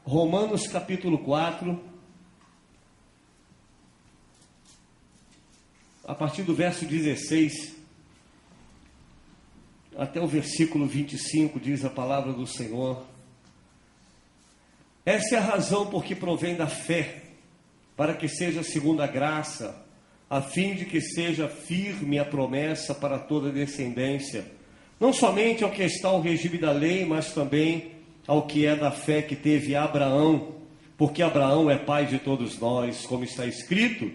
Romanos capítulo 4, a partir do verso 16 até o versículo 25, diz a palavra do Senhor. Essa é a razão por que provém da fé, para que seja segundo a graça, a fim de que seja firme a promessa para toda descendência, não somente ao que está o regime da lei, mas também ao que é da fé que teve Abraão, porque Abraão é pai de todos nós, como está escrito: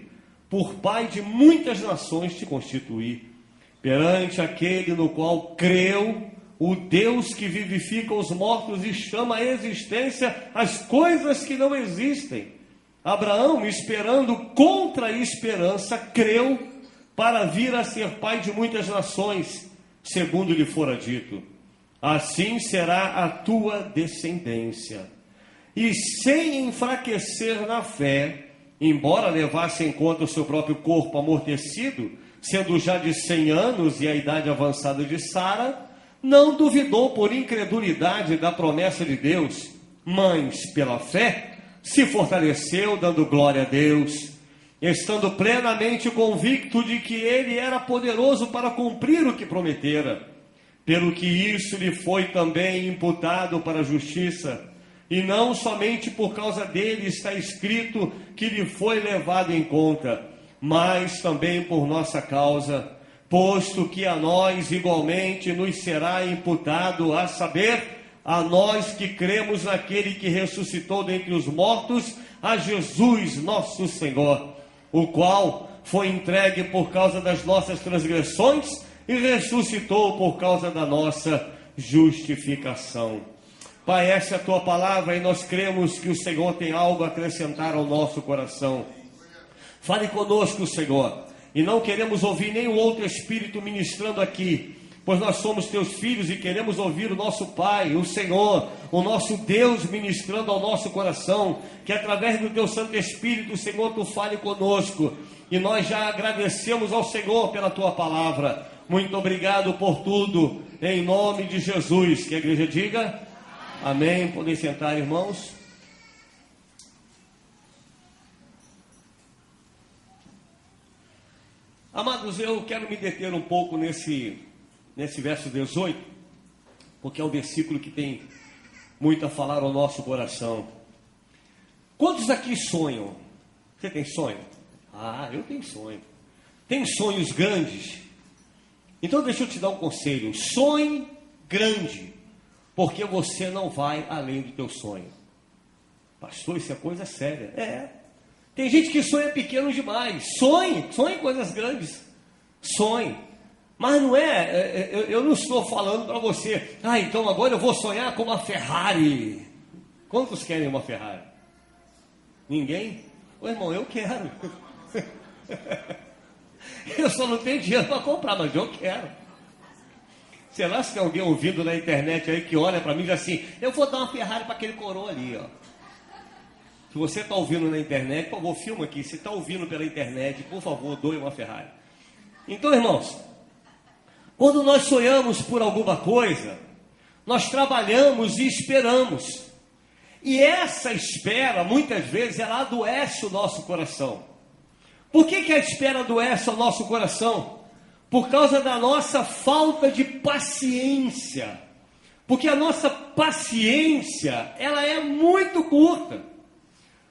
por pai de muitas nações te constituí, perante aquele no qual creu, o Deus que vivifica os mortos e chama à existência as coisas que não existem. Abraão, esperando contra a esperança, creu para vir a ser pai de muitas nações, segundo lhe fora dito: assim será a tua descendência. E sem enfraquecer na fé, embora levasse em conta o seu próprio corpo amortecido, sendo já de 100 anos e a idade avançada de Sara, não duvidou por incredulidade da promessa de Deus, mas pela fé se fortaleceu, dando glória a Deus, estando plenamente convicto de que ele era poderoso para cumprir o que prometera, pelo que isso lhe foi também imputado para a justiça. E não somente por causa dele está escrito que lhe foi levado em conta, mas também por nossa causa, posto que a nós igualmente nos será imputado, a saber, a nós que cremos naquele que ressuscitou dentre os mortos, a Jesus nosso Senhor, o qual foi entregue por causa das nossas transgressões e ressuscitou por causa da nossa justificação. Pai, essa é a tua palavra e nós cremos que o Senhor tem algo a acrescentar ao nosso coração. Fale conosco, Senhor, e não queremos ouvir nenhum outro espírito ministrando aqui, pois nós somos teus filhos e queremos ouvir o nosso Pai, o Senhor, o nosso Deus ministrando ao nosso coração, que através do teu Santo Espírito, Senhor, tu fale conosco, e nós já agradecemos ao Senhor pela tua palavra. Muito obrigado por tudo, em nome de Jesus. Que a igreja diga amém. Podem sentar, irmãos. Amados, eu quero me deter um pouco nesse verso 18, porque é um versículo que tem muito a falar ao nosso coração. Quantos aqui sonham? Você tem sonho? Ah, eu tenho sonho. Tem sonhos grandes? Então deixa eu te dar um conselho: sonhe grande, porque você não vai além do teu sonho. Pastor, isso é coisa séria. Tem gente que sonha pequeno demais. Sonhe coisas grandes. Sonhe. Mas não eu não estou falando para você, então agora eu vou sonhar com uma Ferrari. Quantos querem uma Ferrari? Ninguém? Ô irmão, eu quero. Eu só não tenho dinheiro para comprar, mas eu quero. Sei lá se tem alguém ouvindo na internet aí que olha para mim e diz assim: eu vou dar uma Ferrari para aquele coroa ali, ó. Se você está ouvindo na internet, por favor, filma aqui. Se está ouvindo pela internet, por favor, doe uma Ferrari. Então, irmãos, quando nós sonhamos por alguma coisa, nós trabalhamos e esperamos. E essa espera, muitas vezes, ela adoece o nosso coração. Por que a espera adoece o nosso coração? Por causa da nossa falta de paciência. Porque a nossa paciência, ela é muito curta.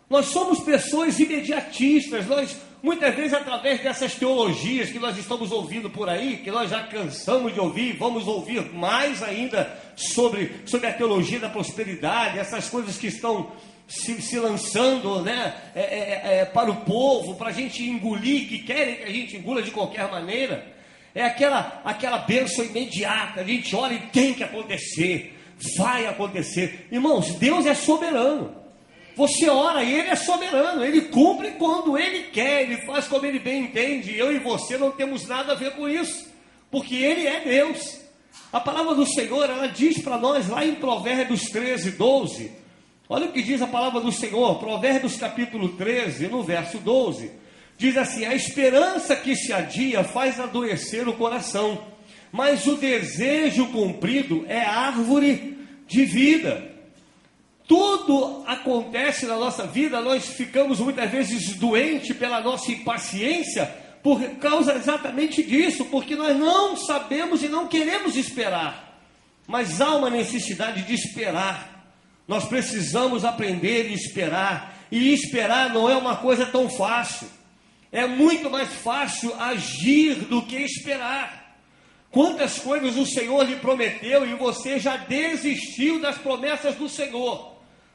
Nós somos pessoas imediatistas. Nós, muitas vezes, através dessas teologias que nós estamos ouvindo por aí, que nós já cansamos de ouvir, vamos ouvir mais ainda sobre a teologia da prosperidade, essas coisas que estão se lançando, né, para o povo, para a gente engolir, que querem que a gente engula de qualquer maneira. É aquela bênção imediata. A gente olha e tem que acontecer, vai acontecer. Irmãos, Deus é soberano. Você ora e Ele é soberano. Ele cumpre quando Ele quer, Ele faz como Ele bem entende. Eu e você não temos nada a ver com isso, porque Ele é Deus. A palavra do Senhor, ela diz para nós lá em Provérbios 13, 12. Olha o que diz a palavra do Senhor, Provérbios capítulo 13, no verso 12. Diz assim: a esperança que se adia faz adoecer o coração, mas o desejo cumprido é árvore de vida. tudo acontece na nossa vida, nós ficamos muitas vezes doentes pela nossa impaciência, por causa exatamente disso, porque nós não sabemos e não queremos esperar. Mas há uma necessidade de esperar. Nós precisamos aprender a esperar. E esperar não é uma coisa tão fácil. É muito mais fácil agir do que esperar. Quantas coisas o Senhor lhe prometeu e você já desistiu das promessas do Senhor,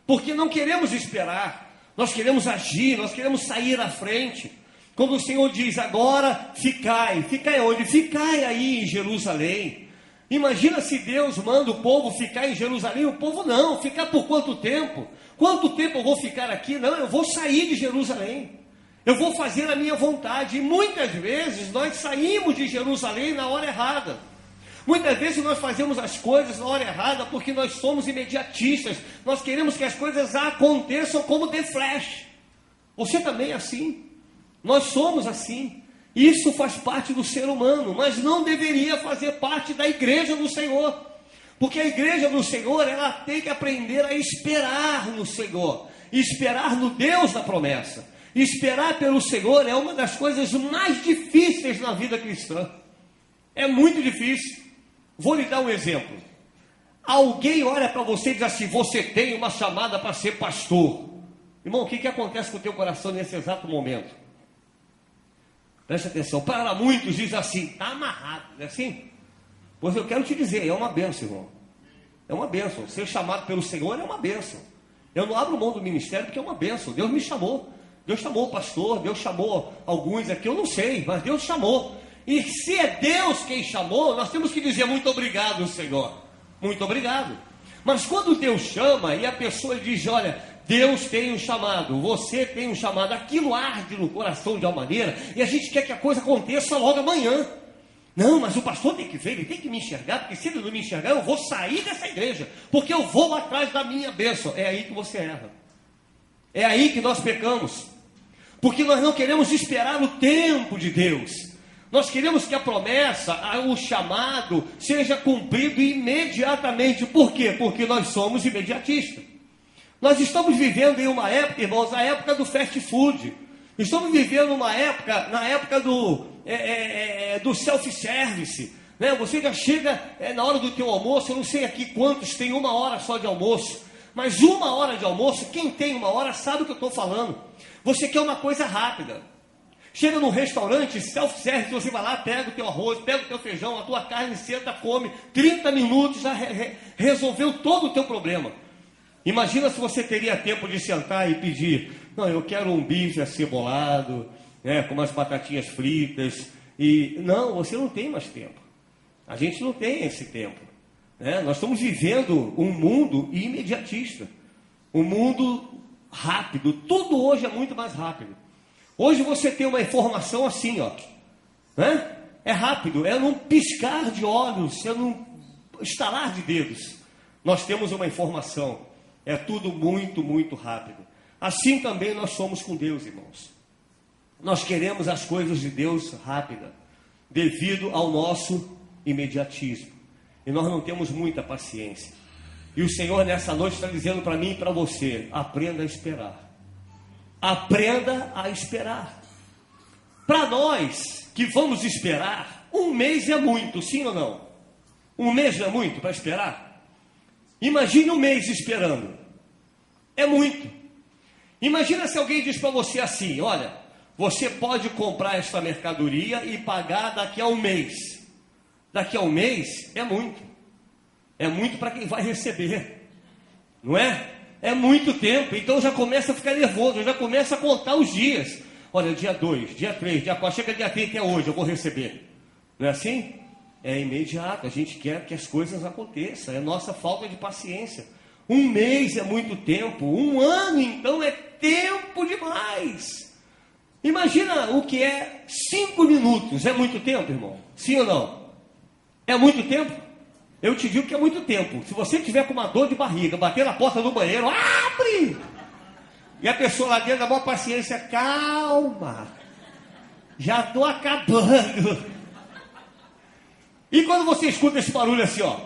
porque não queremos esperar, nós queremos agir, nós queremos sair à frente. Quando o Senhor diz agora, ficai onde? Ficai aí em Jerusalém. Imagina se Deus manda o povo ficar em Jerusalém, o povo não, ficar por quanto tempo? Quanto tempo eu vou ficar aqui? Não, eu vou sair de Jerusalém. Eu vou fazer a minha vontade. E muitas vezes nós saímos de Jerusalém na hora errada. Muitas vezes nós fazemos as coisas na hora errada porque nós somos imediatistas. Nós queremos que as coisas aconteçam como de flash. Você também é assim. Nós somos assim. Isso faz parte do ser humano, mas não deveria fazer parte da igreja do Senhor. Porque a igreja do Senhor, ela tem que aprender a esperar no Senhor. Esperar no Deus da promessa. Esperar pelo Senhor é uma das coisas mais difíceis na vida cristã. É muito difícil. Vou lhe dar um exemplo. Alguém olha para você e diz assim: você tem uma chamada para ser pastor. Irmão, o que acontece com o teu coração nesse exato momento? Preste atenção. Para muitos diz assim: está amarrado, não é assim? Pois eu quero te dizer, é uma bênção, irmão. É uma bênção. Ser chamado pelo Senhor é uma bênção. Eu não abro mão do ministério porque é uma bênção. Deus me chamou. Deus chamou o pastor, Deus chamou alguns aqui, eu não sei, mas Deus chamou. E se é Deus quem chamou, nós temos que dizer muito obrigado, Senhor. Muito obrigado. Mas quando Deus chama e a pessoa diz: olha, Deus tem um chamado, você tem um chamado, aquilo arde no coração de uma maneira, e a gente quer que a coisa aconteça logo amanhã. Não, mas o pastor tem que ver, ele tem que me enxergar, porque se ele não me enxergar, eu vou sair dessa igreja, porque eu vou atrás da minha bênção. É aí que você erra. É aí que nós pecamos. Porque nós não queremos esperar o tempo de Deus. Nós queremos que a promessa, o chamado, seja cumprido imediatamente. Por quê? Porque nós somos imediatistas. Nós estamos vivendo em uma época, irmãos, a época do fast food. Estamos vivendo uma época, na época do self-service. Né? Você já chega na hora do teu almoço, eu não sei aqui quantos tem 1 hora só de almoço. Mas 1 hora de almoço, quem tem 1 hora sabe o que eu estou falando. Você quer uma coisa rápida. Chega num restaurante, self-service, você vai lá, pega o teu arroz, pega o teu feijão, a tua carne, senta, come. 30 minutos já resolveu todo o teu problema. Imagina se você teria tempo de sentar e pedir: não, eu quero um bife acebolado, né, com umas batatinhas fritas. E não, você não tem mais tempo. A gente não tem esse tempo. Nós estamos vivendo um mundo imediatista, um mundo rápido. Tudo hoje é muito mais rápido. Hoje você tem uma informação assim, ó, né? É rápido, é num piscar de olhos, é num estalar de dedos. Nós temos uma informação. É tudo muito, muito rápido. Assim também nós somos com Deus, irmãos. Nós queremos as coisas de Deus rápida, devido ao nosso imediatismo. E nós não temos muita paciência. E o Senhor nessa noite está dizendo para mim e para você: aprenda a esperar. Aprenda a esperar. Para nós que vamos esperar, 1 mês é muito, sim ou não? 1 mês não é muito para esperar? Imagine 1 mês esperando. É muito. Imagina se alguém diz para você assim: olha, você pode comprar esta mercadoria e pagar daqui a 1 mês. Daqui a 1 mês é muito. É muito para quem vai receber. Não é? É muito tempo. Então já começa a ficar nervoso, já começa a contar os dias. Olha, dia 2, dia 3, dia 4, chega dia 30, é hoje, eu vou receber. Não é assim? É imediato. A gente quer que as coisas aconteçam. É nossa falta de paciência. 1 mês é muito tempo. 1 ano, então, é tempo demais. Imagina o que é 5 minutos. É muito tempo, irmão? Sim ou não? É muito tempo? Eu te digo que é muito tempo. Se você tiver com uma dor de barriga, bater na porta do banheiro, abre! E a pessoa lá dentro dá maior paciência: calma, já estou acabando. E quando você escuta esse barulho assim, ó,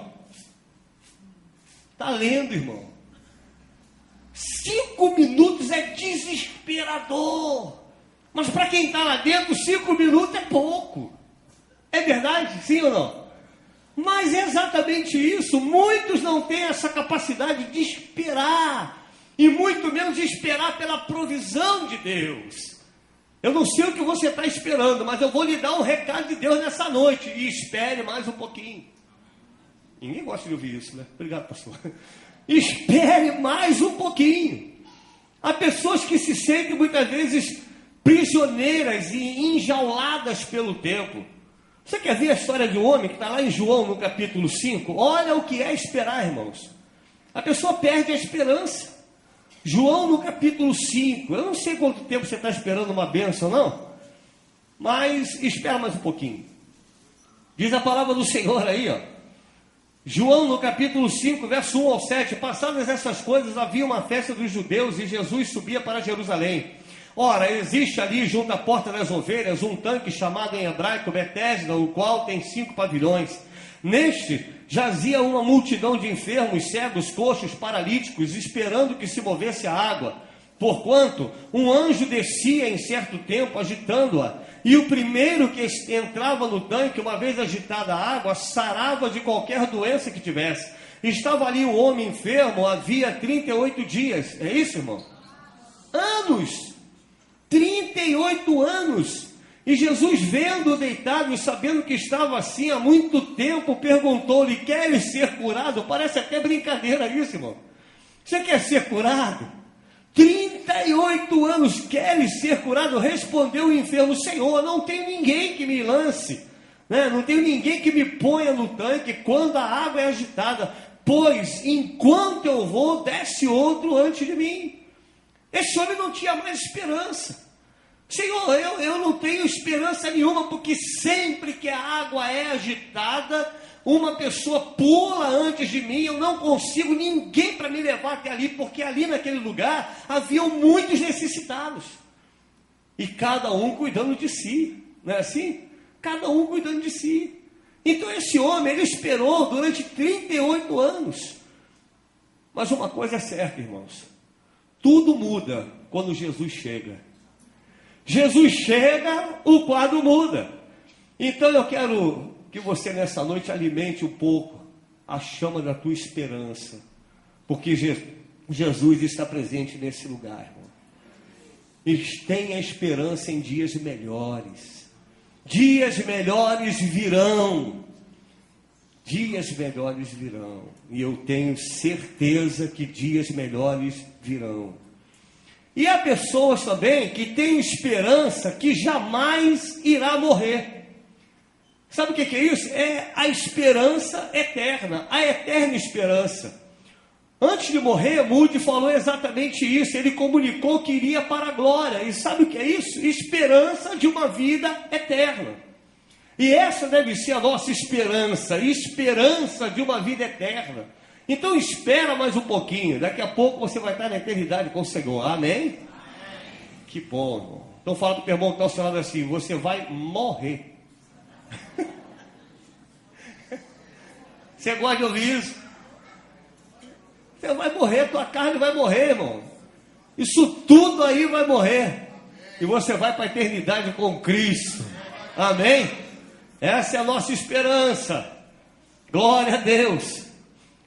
tá lendo, irmão. 5 minutos é desesperador. Mas para quem está lá dentro, 5 minutos é pouco. É verdade? Sim ou não? Mas é exatamente isso. Muitos não têm essa capacidade de esperar. E muito menos de esperar pela provisão de Deus. Eu não sei o que você está esperando, mas eu vou lhe dar um recado de Deus nessa noite. E espere mais um pouquinho. Ninguém gosta de ouvir isso, né? Obrigado, pastor. Espere mais um pouquinho. Há pessoas que se sentem muitas vezes prisioneiras e enjauladas pelo tempo. Você quer ver a história de um homem que está lá em João, no capítulo 5? Olha o que é esperar, irmãos. A pessoa perde a esperança. João, no capítulo 5. Eu não sei quanto tempo você está esperando uma bênção, não. Mas espera mais um pouquinho. Diz a palavra do Senhor aí, ó. João, no capítulo 5, verso 1 ao 7. Passadas essas coisas, havia uma festa dos judeus e Jesus subia para Jerusalém. Ora, existe ali, junto à porta das ovelhas, um tanque chamado em hebraico Betesda, o qual tem 5 pavilhões. Neste jazia uma multidão de enfermos, cegos, coxos, paralíticos, esperando que se movesse a água. Porquanto um anjo descia em certo tempo, agitando-a, e o primeiro que entrava no tanque, uma vez agitada a água, sarava de qualquer doença que tivesse. Estava ali um homem enfermo, havia 38 dias. É isso, irmão? Anos! 38 anos. E Jesus, vendo-o deitado e sabendo que estava assim há muito tempo, perguntou-lhe: queres ser curado? Parece até brincadeira isso, irmão. Você quer ser curado? 38 anos, queres ser curado? Respondeu o enfermo: Senhor, não tenho ninguém que me lance, né? Não tenho ninguém que me ponha no tanque quando a água é agitada, pois enquanto eu vou, desce outro antes de mim. Esse homem não tinha mais esperança. Senhor, eu não tenho esperança nenhuma, porque sempre que a água é agitada, uma pessoa pula antes de mim, eu não consigo ninguém para me levar até ali, porque ali naquele lugar haviam muitos necessitados. E cada um cuidando de si, não é assim? Cada um cuidando de si. Então esse homem, ele esperou durante 38 anos. Mas uma coisa é certa, irmãos. Tudo muda quando Jesus chega. Jesus chega, o quadro muda. Então eu quero que você nessa noite alimente um pouco a chama da tua esperança. Porque Jesus está presente nesse lugar, irmão. E tenha esperança em dias melhores. Dias melhores virão. Dias melhores virão. E eu tenho certeza que dias melhores virão. E há pessoas também que têm esperança que jamais irá morrer. Sabe o que é isso? É a esperança eterna, a eterna esperança. Antes de morrer, Moody falou exatamente isso. Ele comunicou que iria para a glória. E sabe o que é isso? Esperança de uma vida eterna. E essa deve ser a nossa esperança, esperança de uma vida eterna. Então espera mais um pouquinho, daqui a pouco você vai estar na eternidade com o Senhor, amém? Amém. Que bom, irmão. Então fala para o teu irmão que está ao seu lado assim: você vai morrer. Você gosta de ouvir isso? Você vai morrer, tua carne vai morrer, irmão. Isso tudo aí vai morrer. E você vai para a eternidade com Cristo, amém? Essa é a nossa esperança. Glória a Deus.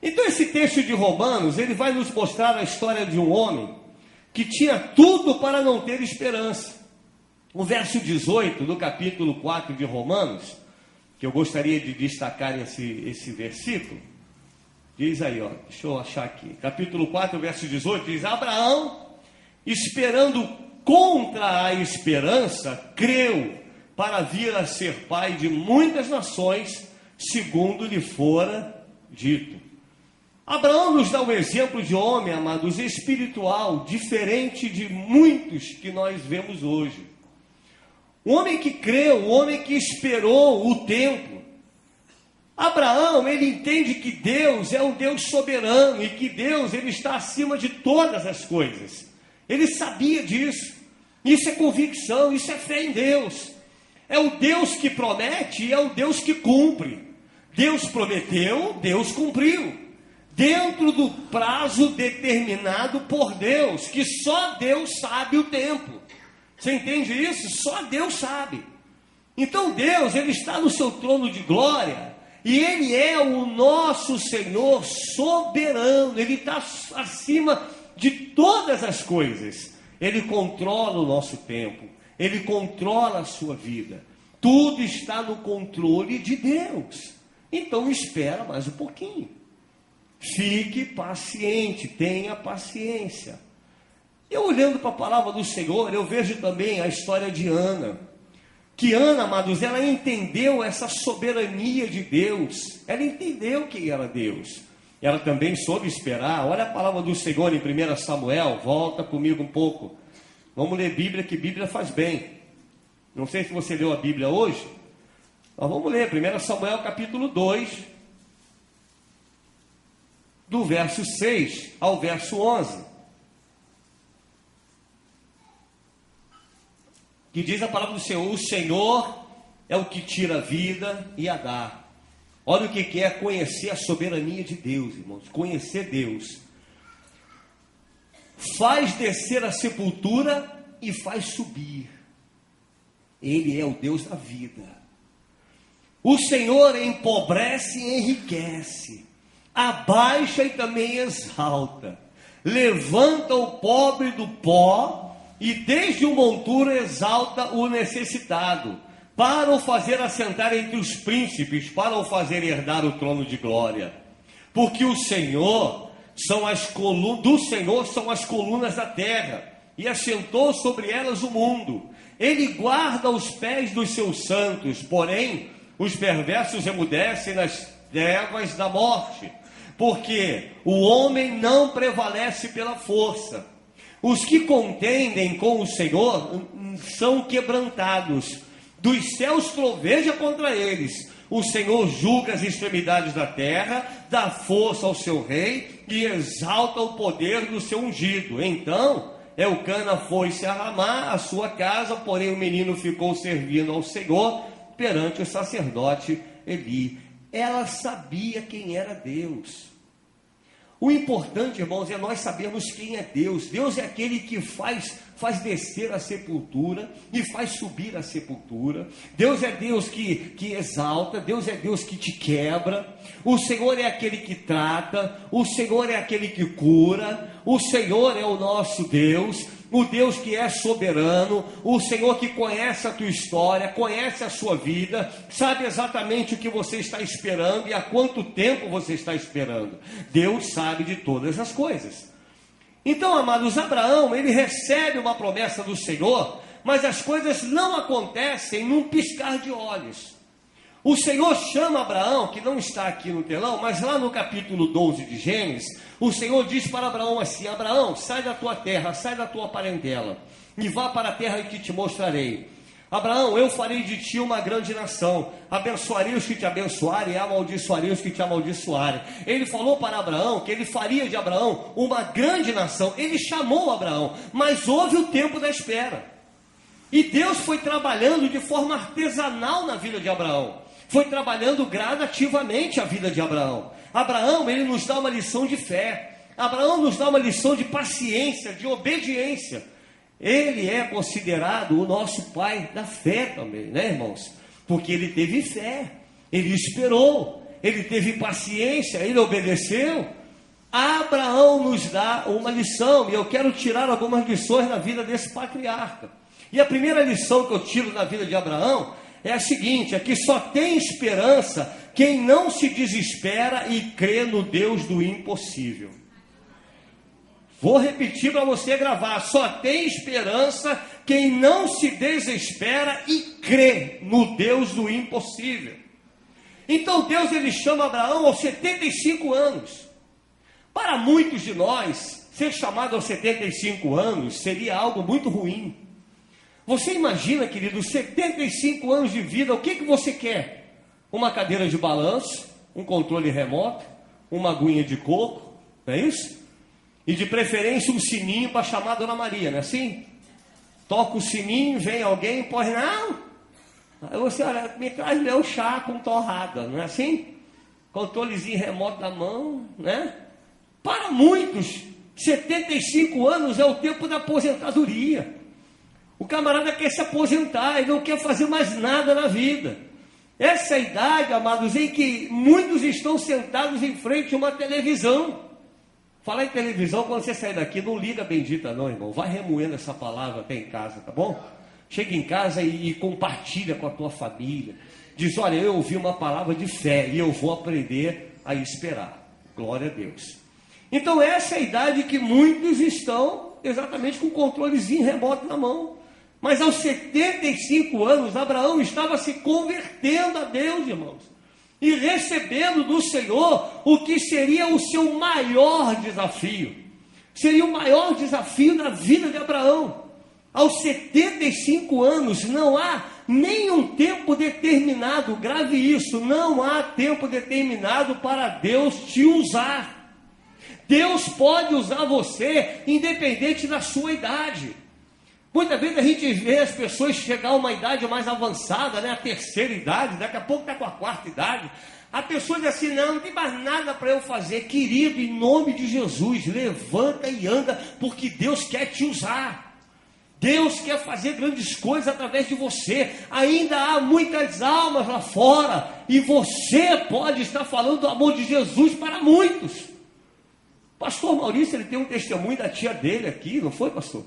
Então esse texto de Romanos, ele vai nos mostrar a história de um homem que tinha tudo para não ter esperança. O verso 18 do capítulo 4 de Romanos, que eu gostaria de destacar esse versículo, diz aí, ó, deixa eu achar aqui, capítulo 4, verso 18, diz: Abraão, esperando contra a esperança, creu para vir a ser pai de muitas nações, segundo lhe fora dito. Abraão nos dá um exemplo de homem, amados, espiritual, diferente de muitos que nós vemos hoje. Um homem que creu, um homem que esperou o tempo. Abraão, ele entende que Deus é um Deus soberano e que Deus, ele está acima de todas as coisas. Ele sabia disso. Isso é convicção, isso é fé em Deus. É o Deus que promete e é o Deus que cumpre. Deus prometeu, Deus cumpriu. dentro do prazo determinado por Deus, que só Deus sabe o tempo. Você entende isso? Só Deus sabe. Então Deus, Ele está no seu trono de glória, e Ele é o nosso Senhor soberano, Ele está acima de todas as coisas. Ele controla o nosso tempo, Ele controla a sua vida. Tudo está no controle de Deus. Então espera mais um pouquinho. Fique paciente, tenha paciência. Eu olhando para a palavra do Senhor, eu vejo também a história de Ana. Que Ana, amados, ela entendeu essa soberania de Deus. Ela entendeu quem era Deus. Ela também soube esperar. Olha a palavra do Senhor em 1 Samuel. Volta comigo um pouco. Vamos ler Bíblia, que Bíblia faz bem. Não sei se você leu a Bíblia hoje. Mas vamos ler 1 Samuel capítulo 2. Do verso 6 ao verso 11. Que diz a palavra do Senhor: o Senhor é o que tira a vida e a dá. Olha o que é conhecer a soberania de Deus, irmãos. Conhecer Deus. Faz descer a sepultura e faz subir. Ele é o Deus da vida. O Senhor empobrece e enriquece. Abaixa e também exalta. Levanta o pobre do pó e desde o monturo exalta o necessitado, para o fazer assentar entre os príncipes, para o fazer herdar o trono de glória. Porque o Senhor do Senhor são as colunas da terra, e assentou sobre elas o mundo. Ele guarda os pés dos seus santos, porém os perversos emudecem nas trevas da morte. Porque o homem não prevalece pela força. Os que contendem com o Senhor são quebrantados. Dos céus troveja contra eles. O Senhor julga as extremidades da terra, dá força ao seu rei e exalta o poder do seu ungido. Então Elcana foi-se a Ramá, a sua casa, porém o menino ficou servindo ao Senhor perante o sacerdote Eli. Ela sabia quem era Deus. O importante, irmãos, é nós sabermos quem é Deus. Deus é aquele que faz descer a sepultura e faz subir a sepultura. Deus é Deus que exalta. Deus é Deus que te quebra. O Senhor é aquele que trata. O Senhor é aquele que cura. O Senhor é o nosso Deus. O Deus que é soberano, o Senhor que conhece a tua história, conhece a sua vida, sabe exatamente o que você está esperando e há quanto tempo você está esperando. Deus sabe de todas as coisas. Então, amados, Abraão, ele recebe uma promessa do Senhor, mas as coisas não acontecem num piscar de olhos. O Senhor chama Abraão, que não está aqui no telão, mas lá no capítulo 12 de Gênesis, o Senhor diz para Abraão assim: Abraão, sai da tua terra, sai da tua parentela, e vá para a terra que te mostrarei. Abraão, eu farei de ti uma grande nação, abençoarei os que te abençoarem, e amaldiçoarei os que te amaldiçoarem. Ele falou para Abraão que ele faria de Abraão uma grande nação. Ele chamou Abraão, mas houve o tempo da espera. E Deus foi trabalhando de forma artesanal na vida de Abraão. Foi trabalhando gradativamente a vida de Abraão. Abraão, ele nos dá uma lição de fé. Abraão nos dá uma lição de paciência, de obediência. Ele é considerado o nosso pai da fé também, né, irmãos? Porque ele teve fé, ele esperou, ele teve paciência, ele obedeceu. Abraão nos dá uma lição, e eu quero tirar algumas lições na vida desse patriarca. E a primeira lição que eu tiro na vida de Abraão é a seguinte: é que só tem esperança quem não se desespera e crê no Deus do impossível. Vou repetir para você gravar: só tem esperança quem não se desespera e crê no Deus do impossível. Então Deus, ele chama Abraão aos 75 anos. Para muitos de nós, ser chamado aos 75 anos seria algo muito ruim. Você imagina, querido, 75 anos de vida, o que você quer? Uma cadeira de balanço, um controle remoto, uma aguinha de coco, não é isso? E de preferência um sininho para chamar a Dona Maria, não é assim? Toca o sininho, vem alguém, põe, não. Aí você, olha, me traz meu chá com torrada, não é assim? Controlezinho remoto na mão, né? Para muitos, 75 anos é o tempo da aposentadoria. O camarada quer se aposentar e não quer fazer mais nada na vida. Essa é a idade, amados, em que muitos estão sentados em frente a uma televisão. Falar em televisão, quando você sair daqui, não liga bendita não, irmão. Vai remoendo essa palavra até em casa, tá bom? Chega em casa e compartilha com a tua família. Diz, olha, eu ouvi uma palavra de fé e eu vou aprender a esperar. Glória a Deus. Então essa é a idade que muitos estão exatamente com o controlezinho remoto na mão. Mas aos 75 anos, Abraão estava se convertendo a Deus, irmãos. E recebendo do Senhor o que seria o seu maior desafio. Seria o maior desafio na vida de Abraão. Aos 75 anos não há nenhum tempo determinado, grave isso, não há tempo determinado para Deus te usar. Deus pode usar você independente da sua idade. Muitas vezes a gente vê as pessoas chegar a uma idade mais avançada, né? A terceira idade, daqui a pouco está com a quarta idade. A pessoa diz assim, não tem mais nada para eu fazer. Querido, em nome de Jesus, levanta e anda, porque Deus quer te usar. Deus quer fazer grandes coisas através de você. Ainda há muitas almas lá fora, e você pode estar falando do amor de Jesus para muitos. Pastor Maurício, ele tem um testemunho da tia dele aqui, não foi, pastor?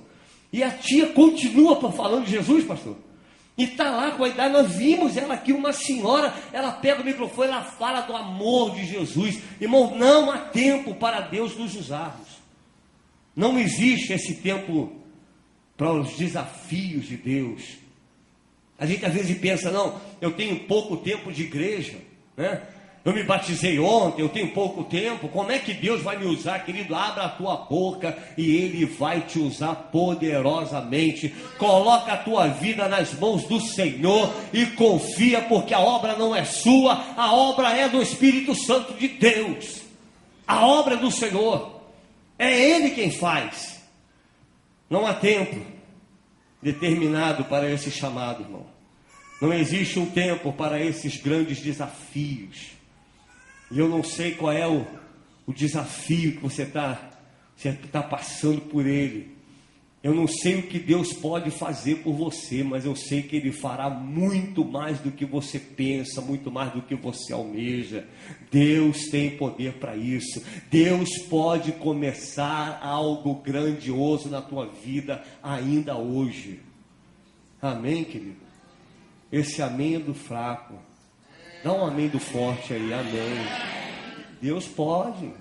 E a tia continua falando de Jesus, pastor. E está lá com a idade, nós vimos ela aqui, uma senhora, ela pega o microfone, ela fala do amor de Jesus. Irmão, não há tempo para Deus nos usarmos. Não existe esse tempo para os desafios de Deus. A gente às vezes pensa, não, eu tenho pouco tempo de igreja, né? Eu me batizei ontem, eu tenho pouco tempo, como é que Deus vai me usar, querido? Abra a tua boca e Ele vai te usar poderosamente. Coloca a tua vida nas mãos do Senhor e confia, porque a obra não é sua, a obra é do Espírito Santo de Deus. A obra é do Senhor, é Ele quem faz. Não há tempo determinado para esse chamado, irmão. Não existe um tempo para esses grandes desafios. E eu não sei qual é o desafio que você está passando por ele. Eu não sei o que Deus pode fazer por você, mas eu sei que Ele fará muito mais do que você pensa, muito mais do que você almeja. Deus tem poder para isso. Deus pode começar algo grandioso na tua vida ainda hoje. Amém, querido? Esse amém é do fraco. Dá um amém do forte aí, amém. Deus pode.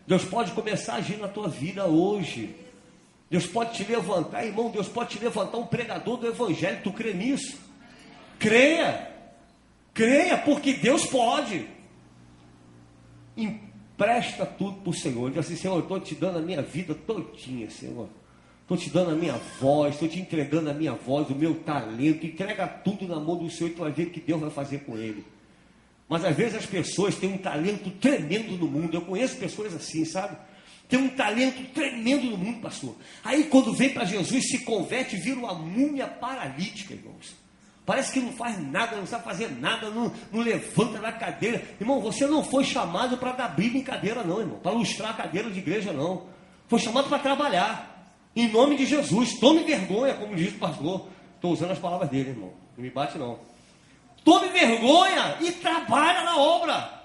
Deus pode começar a agir na tua vida hoje. Deus pode te levantar, irmão, Deus pode te levantar um pregador do Evangelho. Tu crê nisso? Creia. Creia, porque Deus pode. Empresta tudo para o Senhor. Diz assim, Senhor, eu estou te dando a minha vida todinha, Senhor. Estou te dando a minha voz, estou te entregando a minha voz, o meu talento. Entrega tudo na mão do Senhor e tu vai ver o que Deus vai fazer com ele. Mas às vezes as pessoas têm um talento tremendo no mundo. Eu conheço pessoas assim, sabe? Tem um talento tremendo no mundo, pastor. Aí quando vem para Jesus, se converte, vira uma múmia paralítica, irmãos. Parece que não faz nada, não sabe fazer nada, não levanta da cadeira. Irmão, você não foi chamado para dar briga em cadeira não, irmão. Para lustrar a cadeira de igreja não. Foi chamado para trabalhar. Em nome de Jesus. Tome vergonha, como diz o pastor. Estou usando as palavras dele, irmão. Não me bate não. Tome vergonha e trabalha na obra.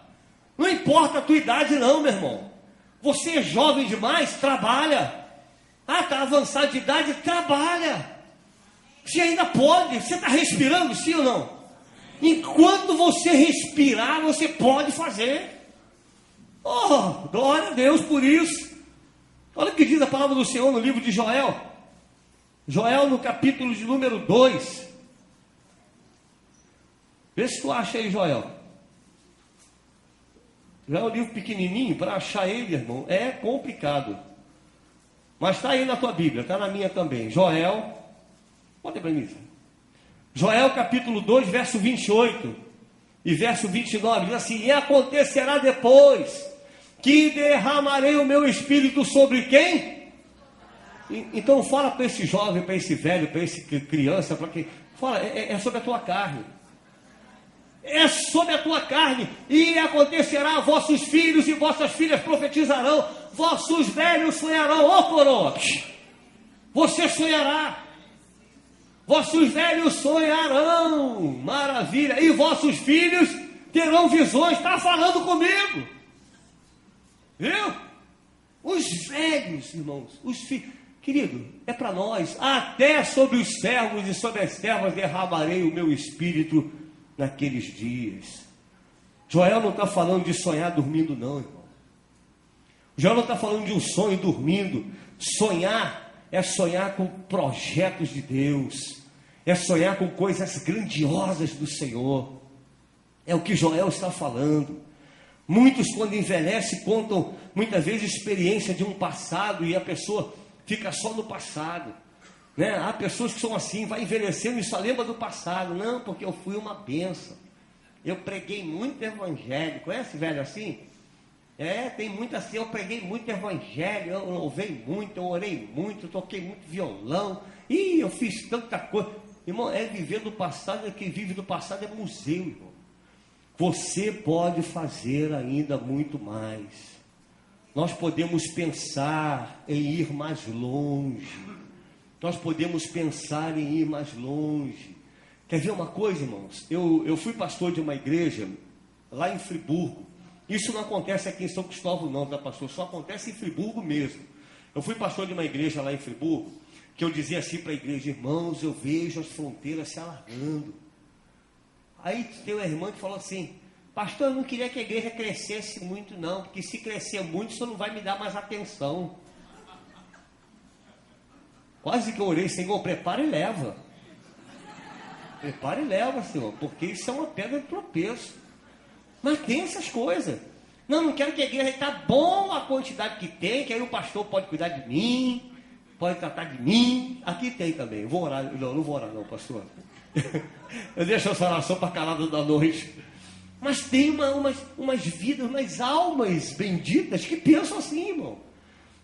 Não importa a tua idade não, meu irmão. Você é jovem demais? Trabalha. Ah, está avançado de idade? Trabalha. Você ainda pode. Você está respirando, sim ou não? Enquanto você respirar, você pode fazer. Oh, glória a Deus por isso. Olha o que diz a palavra do Senhor no livro de Joel. Joel no capítulo de número 2. Vê se tu acha aí, Joel. Já é um livro pequenininho, para achar ele, irmão, é complicado. Mas está aí na tua Bíblia, está na minha também. Joel, bota para mim. Joel capítulo 2, verso 28 e verso 29, diz assim, e acontecerá depois, que derramarei o meu espírito sobre quem? Então fala para esse jovem, para esse velho, para esse criança, para quem? Fala, é sobre a tua carne. É sobre a tua carne, e acontecerá, vossos filhos e vossas filhas profetizarão, vossos velhos sonharão. Ô coroa, você sonhará. Vossos velhos sonharão. Maravilha. E vossos filhos terão visões. Está falando comigo. Viu? Os velhos, irmãos, os filhos. Querido, é para nós. Até sobre os servos e sobre as servas derramarei o meu espírito naqueles dias. Joel não está falando de sonhar dormindo, não, irmão. Joel não está falando de um sonho dormindo. Sonhar é sonhar com projetos de Deus. É sonhar com coisas grandiosas do Senhor. É o que Joel está falando. Muitos, quando envelhecem, contam muitas vezes experiência de um passado e a pessoa fica só no passado, né? Há pessoas que são assim, vai envelhecendo e só lembra do passado. Não, porque eu fui uma bênção, eu preguei muito evangelho. Conhece velho assim? Tem muito assim, eu preguei muito evangelho, eu louvei muito, eu orei muito, eu toquei muito violão, e eu fiz tanta coisa. Irmão, viver do passado, quem vive do passado é museu, irmão. Você pode fazer ainda muito mais. Nós podemos pensar em ir mais longe. Nós podemos pensar em ir mais longe. Quer ver uma coisa, irmãos? Eu fui pastor de uma igreja lá em Friburgo. Isso não acontece aqui em São Cristóvão não, tá, pastor? Só acontece em Friburgo mesmo. Eu fui pastor de uma igreja lá em Friburgo, que eu dizia assim para a igreja: irmãos, eu vejo as fronteiras se alargando. Aí tem uma irmã que falou assim: pastor, eu não queria que a igreja crescesse muito não, porque se crescer muito, você não vai me dar mais atenção. Quase que eu orei: Senhor, prepara e leva. Prepara e leva, Senhor, porque isso é uma pedra de tropeço. Mas tem essas coisas. Não quero que a igreja está bom a quantidade que tem, que aí o pastor pode cuidar de mim, pode tratar de mim. Aqui tem também. Eu vou orar. Não vou orar não, pastor. Eu deixo essa oração para calada da noite. Mas tem umas vidas, umas almas benditas que pensam assim, irmão.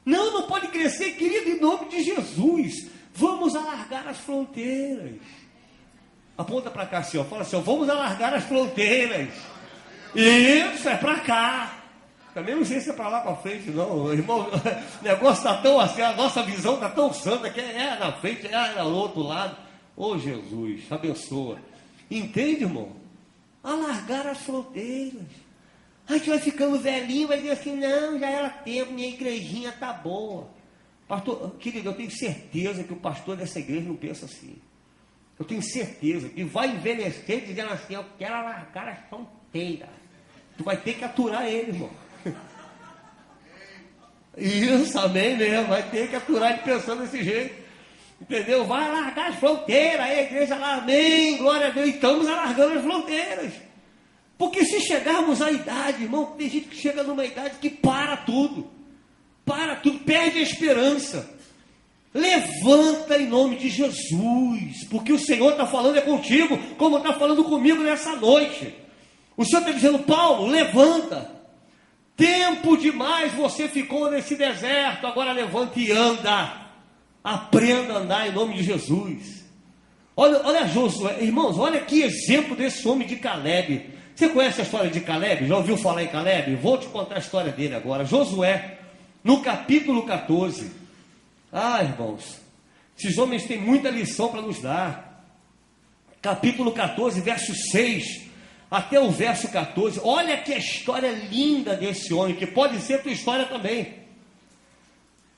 Não pode crescer, querido, em nome de Jesus. Vamos alargar as fronteiras. Aponta para cá, senhor. Fala assim: vamos alargar as fronteiras. Isso, é para cá. Também não sei se é para lá para frente, não. Irmão, o negócio está tão assim, a nossa visão está tão santa que é na frente, é no outro lado. Ô Jesus, abençoa. Entende, irmão? Alargar as fronteiras. A gente vai ficando velhinho, vai dizer assim: não, já era tempo, minha igrejinha está boa. Pastor, querido, eu tenho certeza que o pastor dessa igreja não pensa assim. Eu tenho certeza que vai envelhecer dizendo assim: eu quero alargar as fronteiras. Tu vai ter que aturar ele, irmão. Isso, amém mesmo. Vai ter que aturar ele pensando desse jeito. Entendeu? Vai alargar as fronteiras. Aí a igreja lá, amém, glória a Deus. E estamos alargando as fronteiras. Porque se chegarmos à idade, irmão, tem gente que chega numa idade que para tudo. Para tudo, perde a esperança. Levanta em nome de Jesus. Porque o Senhor está falando contigo, como está falando comigo nessa noite. O Senhor está dizendo: Paulo, levanta. Tempo demais você ficou nesse deserto. Agora levanta e anda. Aprenda a andar em nome de Jesus. Olha Josué. Irmãos, olha que exemplo desse homem de Caleb. Você conhece a história de Caleb? Já ouviu falar em Caleb? Vou te contar a história dele agora. Josué, no capítulo 14. Irmãos, esses homens têm muita lição para nos dar. Capítulo 14, verso 6 até o verso 14. Olha que história linda desse homem, que pode ser tua história também.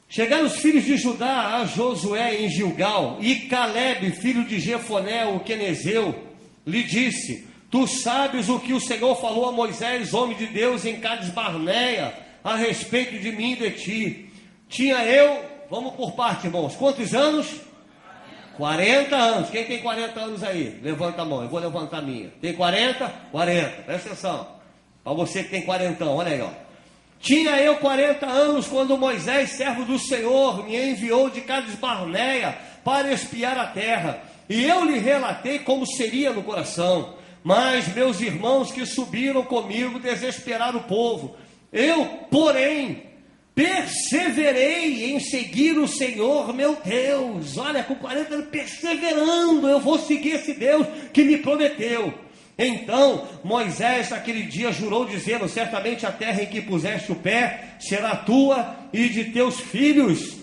Chegaram os filhos de Judá a Josué em Gilgal, e Caleb, filho de Jefoné, o quenezeu, lhe disse: tu sabes o que o Senhor falou a Moisés, homem de Deus, em Cades Barneia, a respeito de mim e de ti. Tinha eu, vamos por parte, irmãos, quantos anos? 40 anos. Quem tem 40 anos aí? Levanta a mão, eu vou levantar a minha. Tem 40? 40, presta atenção. Para você que tem 40, olha aí, ó. Tinha eu 40 anos quando Moisés, servo do Senhor, me enviou de Cades Barneia para espiar a terra. E eu lhe relatei como seria no coração. Mas meus irmãos que subiram comigo desesperaram o povo. Eu, porém, perseverei em seguir o Senhor meu Deus. Olha, com 40 anos perseverando, eu vou seguir esse Deus que me prometeu. Então Moisés naquele dia jurou dizendo: certamente a terra em que puseste o pé será tua e de teus filhos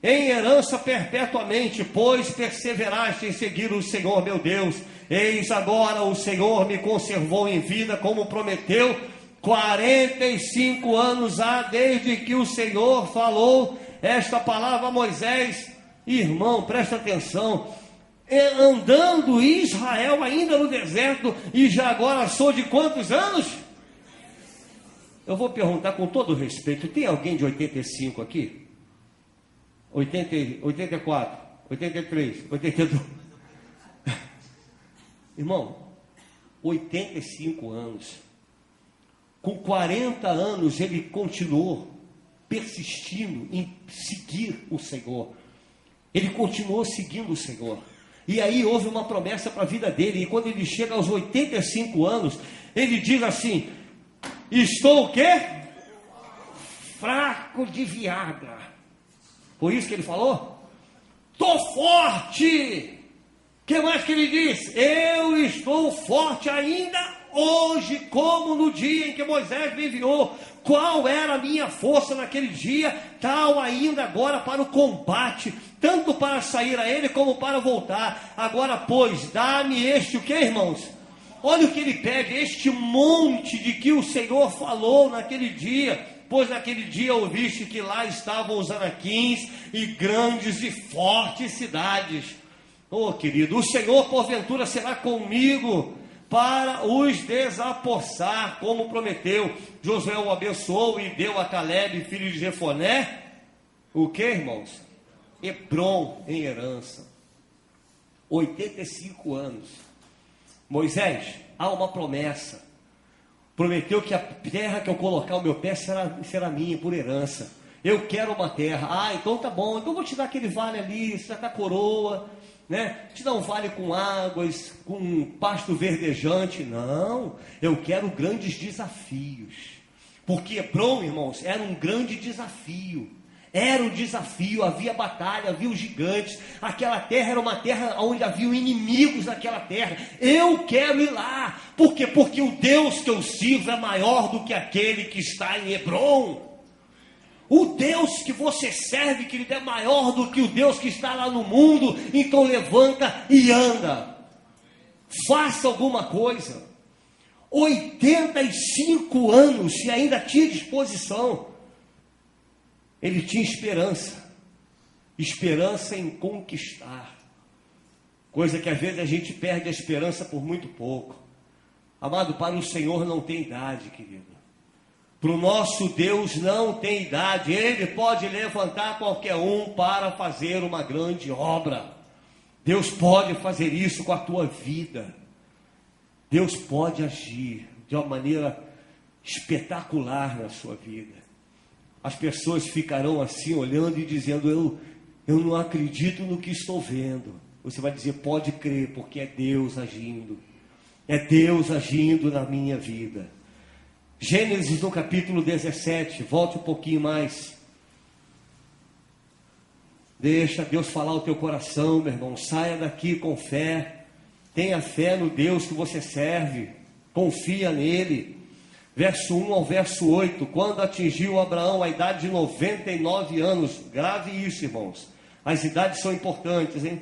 em herança perpetuamente, pois perseveraste em seguir o Senhor meu Deus. Eis agora o Senhor me conservou em vida, como prometeu. 45 anos há desde que o Senhor falou esta palavra a Moisés. Irmão, presta atenção. Andando Israel ainda no deserto, e já agora sou de quantos anos? Eu vou perguntar com todo respeito: tem alguém de 85 aqui? 84, 83, 82. Irmão, 85 anos. Com 40 anos ele continuou persistindo em seguir o Senhor. Ele continuou seguindo o Senhor. E aí houve uma promessa para a vida dele. E quando ele chega aos 85 anos, ele diz assim: estou o quê? Fraco de Viagra. Foi isso que ele falou? Estou forte. O que mais que ele diz? Eu estou forte ainda hoje, como no dia em que Moisés me enviou. Qual era a minha força naquele dia? Tal ainda agora para o combate, tanto para sair a ele como para voltar. Agora, pois, dá-me este o que, irmãos? Olha o que ele pede, este monte de que o Senhor falou naquele dia. Pois naquele dia ouviste que lá estavam os anaquins e grandes e fortes cidades. Oh, querido, o Senhor porventura será comigo para os desapossar, como prometeu. Josué o abençoou e deu a Caleb, filho de Jefoné, o que, irmãos? Hebrom em herança. 85 anos. Moisés, há uma promessa. Prometeu que a terra que eu colocar o meu pé será minha por herança. Eu quero uma terra. Ah, então tá bom. Então vou te dar aquele vale ali, você já está coroa, né? Te dar um vale com águas, com pasto verdejante. Não, eu quero grandes desafios. Porque Hebrom, irmãos, era um grande desafio. Era um desafio, havia batalha, havia os gigantes. Aquela terra era uma terra onde havia inimigos naquela terra. Eu quero ir lá. Por quê? Porque o Deus que eu sirvo é maior do que aquele que está em Hebrom. O Deus que você serve, querido, é maior do que o Deus que está lá no mundo. Então levanta e anda. Faça alguma coisa. 85 anos e ainda tinha disposição. Ele tinha esperança em conquistar, coisa que às vezes a gente perde a esperança por muito pouco. Amado, para o Senhor não tem idade, querido. Para o nosso Deus não tem idade. Ele pode levantar qualquer um para fazer uma grande obra. Deus pode fazer isso com a tua vida. Deus pode agir de uma maneira espetacular na sua vida. As pessoas ficarão assim olhando e dizendo: eu não acredito no que estou vendo. Você vai dizer: pode crer, porque é Deus agindo. É Deus agindo na minha vida. Gênesis no capítulo 17, volte um pouquinho mais. Deixa Deus falar o teu coração, meu irmão. Saia daqui com fé. Tenha fé no Deus que você serve. Confia nele. Verso 1 ao verso 8, quando atingiu Abraão a idade de 99 anos, grave isso, irmãos, as idades são importantes, hein?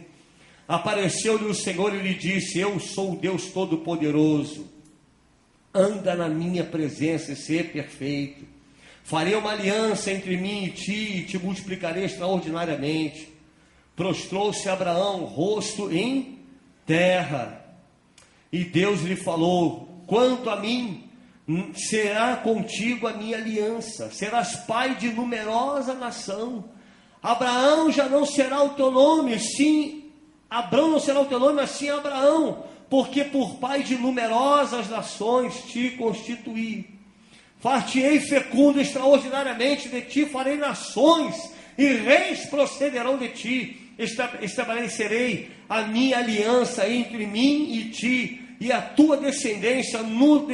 Apareceu-lhe o Senhor e lhe disse: eu sou o Deus Todo-Poderoso, anda na minha presença e ser perfeito, farei uma aliança entre mim e te multiplicarei extraordinariamente. Prostrou-se Abraão, rosto em terra, e Deus lhe falou: quanto a mim, será contigo a minha aliança, serás pai de numerosa nação. Abraão já não será o teu nome, sim, Abrão não será o teu nome, assim Abraão, porque por pai de numerosas nações te constituí. Far-te-ei fecundo extraordinariamente, de ti farei nações, e reis procederão de ti. Estabelecerei a minha aliança entre mim e ti, e a tua descendência no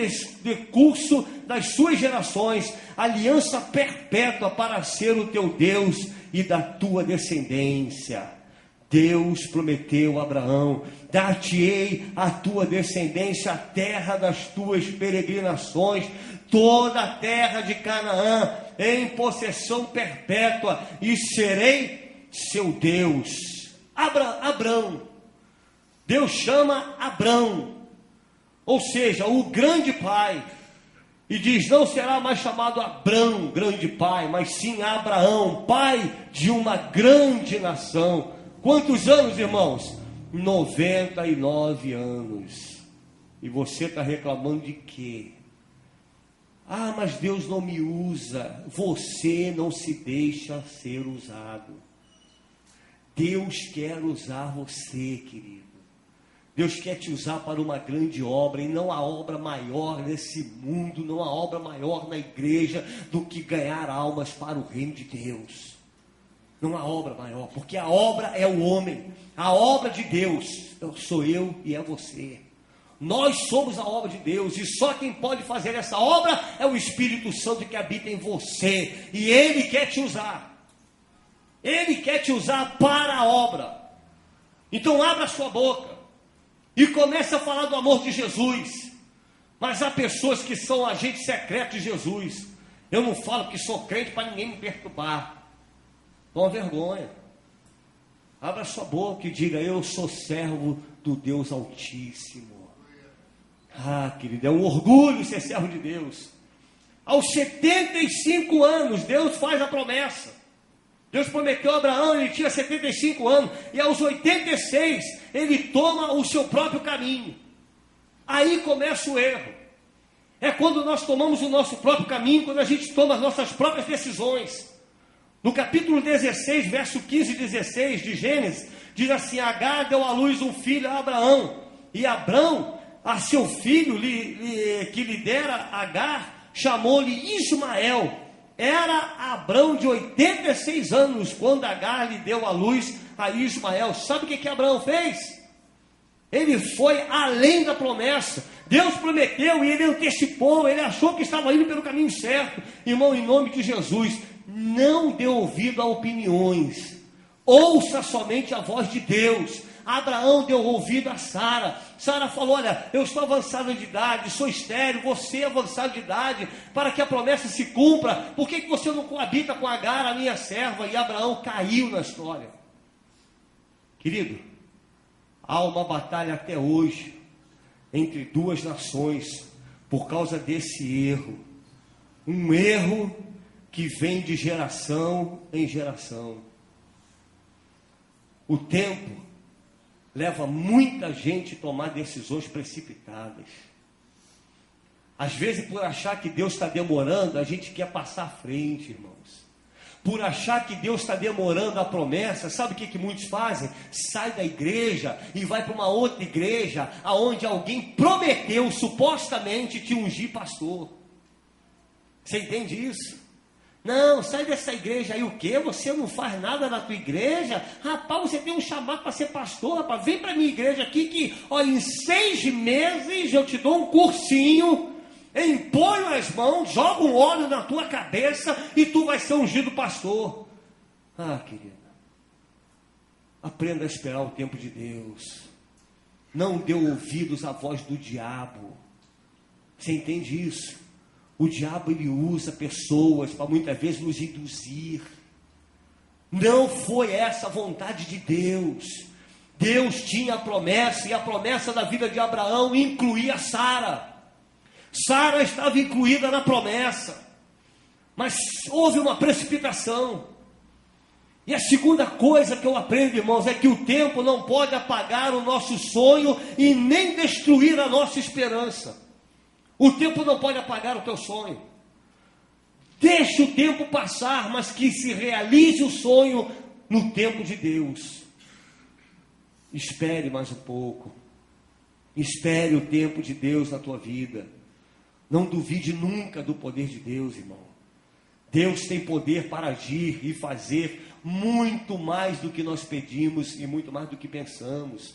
decurso das suas gerações, aliança perpétua para ser o teu Deus e da tua descendência. Deus prometeu a Abraão: dar-te-ei a tua descendência, a terra das tuas peregrinações, toda a terra de Canaã, em possessão perpétua, e serei seu Deus. Abrão. Deus chama Abrão, ou seja, o grande pai, e diz: não será mais chamado Abrão, grande pai, mas sim Abraão, pai de uma grande nação. Quantos anos, irmãos? 99 anos. E você está reclamando de quê? Ah, mas Deus não me usa. Você não se deixa ser usado. Deus quer usar você, querido. Deus quer te usar para uma grande obra, e não há obra maior nesse mundo, não há obra maior na igreja do que ganhar almas para o reino de Deus. Não há obra maior, porque a obra é o homem, a obra de Deus sou eu e é você. Nós somos a obra de Deus, e só quem pode fazer essa obra é o Espírito Santo que habita em você, e Ele quer te usar. Ele quer te usar para a obra. Então abra a sua boca e comece a falar do amor de Jesus. Mas há pessoas que são agentes secretos de Jesus. Eu não falo que sou crente para ninguém me perturbar. Toma vergonha. Abra sua boca e diga: eu sou servo do Deus Altíssimo. Ah, querido, é um orgulho ser servo de Deus. Aos 75 anos, Deus faz a promessa. Deus prometeu a Abraão, ele tinha 75 anos, e aos 86, ele toma o seu próprio caminho. Aí começa o erro. É quando nós tomamos o nosso próprio caminho, quando a gente toma as nossas próprias decisões. No capítulo 16, verso 15 e 16 de Gênesis, diz assim: Agar deu à luz um filho a Abraão, e Abraão, a seu filho que lhe dera Agar, chamou-lhe Ismael. Era Abraão de 86 anos, quando Agar lhe deu à luz a Ismael. Sabe o que Abraão fez? Ele foi além da promessa. Deus prometeu e ele antecipou, ele achou que estava indo pelo caminho certo. Irmão, em nome de Jesus, não dê ouvido a opiniões, ouça somente a voz de Deus. Abraão deu ouvido a Sara. Sara falou: olha, eu estou avançado de idade, sou estéril, você é avançado de idade, para que a promessa se cumpra, por que você não coabita com Agar, a minha serva? E Abraão caiu na história. Querido, há uma batalha até hoje entre duas nações por causa desse erro. Um erro que vem de geração em geração. O tempo leva muita gente a tomar decisões precipitadas. Às vezes, por achar que Deus está demorando, a gente quer passar à frente, irmãos. Por achar que Deus está demorando a promessa, sabe o que muitos fazem? Sai da igreja e vai para uma outra igreja, aonde alguém prometeu supostamente te ungir pastor. Você entende isso? Não, sai dessa igreja aí, o quê? Você não faz nada na tua igreja? Rapaz, você tem um chamado para ser pastor, rapaz. Vem para a minha igreja aqui que, ó, em 6 meses eu te dou um cursinho, imponho as mãos, jogo um óleo na tua cabeça e tu vai ser ungido pastor. Ah, querida, aprenda a esperar o tempo de Deus. Não dê ouvidos à voz do diabo. Você entende isso? O diabo, ele usa pessoas para muitas vezes nos induzir. Não foi essa a vontade de Deus. Deus tinha a promessa, e a promessa da vida de Abraão incluía Sara. Sara estava incluída na promessa, mas houve uma precipitação. E a segunda coisa que eu aprendo, irmãos, é que o tempo não pode apagar o nosso sonho e nem destruir a nossa esperança. O tempo não pode apagar o teu sonho. Deixe o tempo passar, mas que se realize o sonho no tempo de Deus. Espere mais um pouco. Espere o tempo de Deus na tua vida. Não duvide nunca do poder de Deus, irmão. Deus tem poder para agir e fazer muito mais do que nós pedimos e muito mais do que pensamos.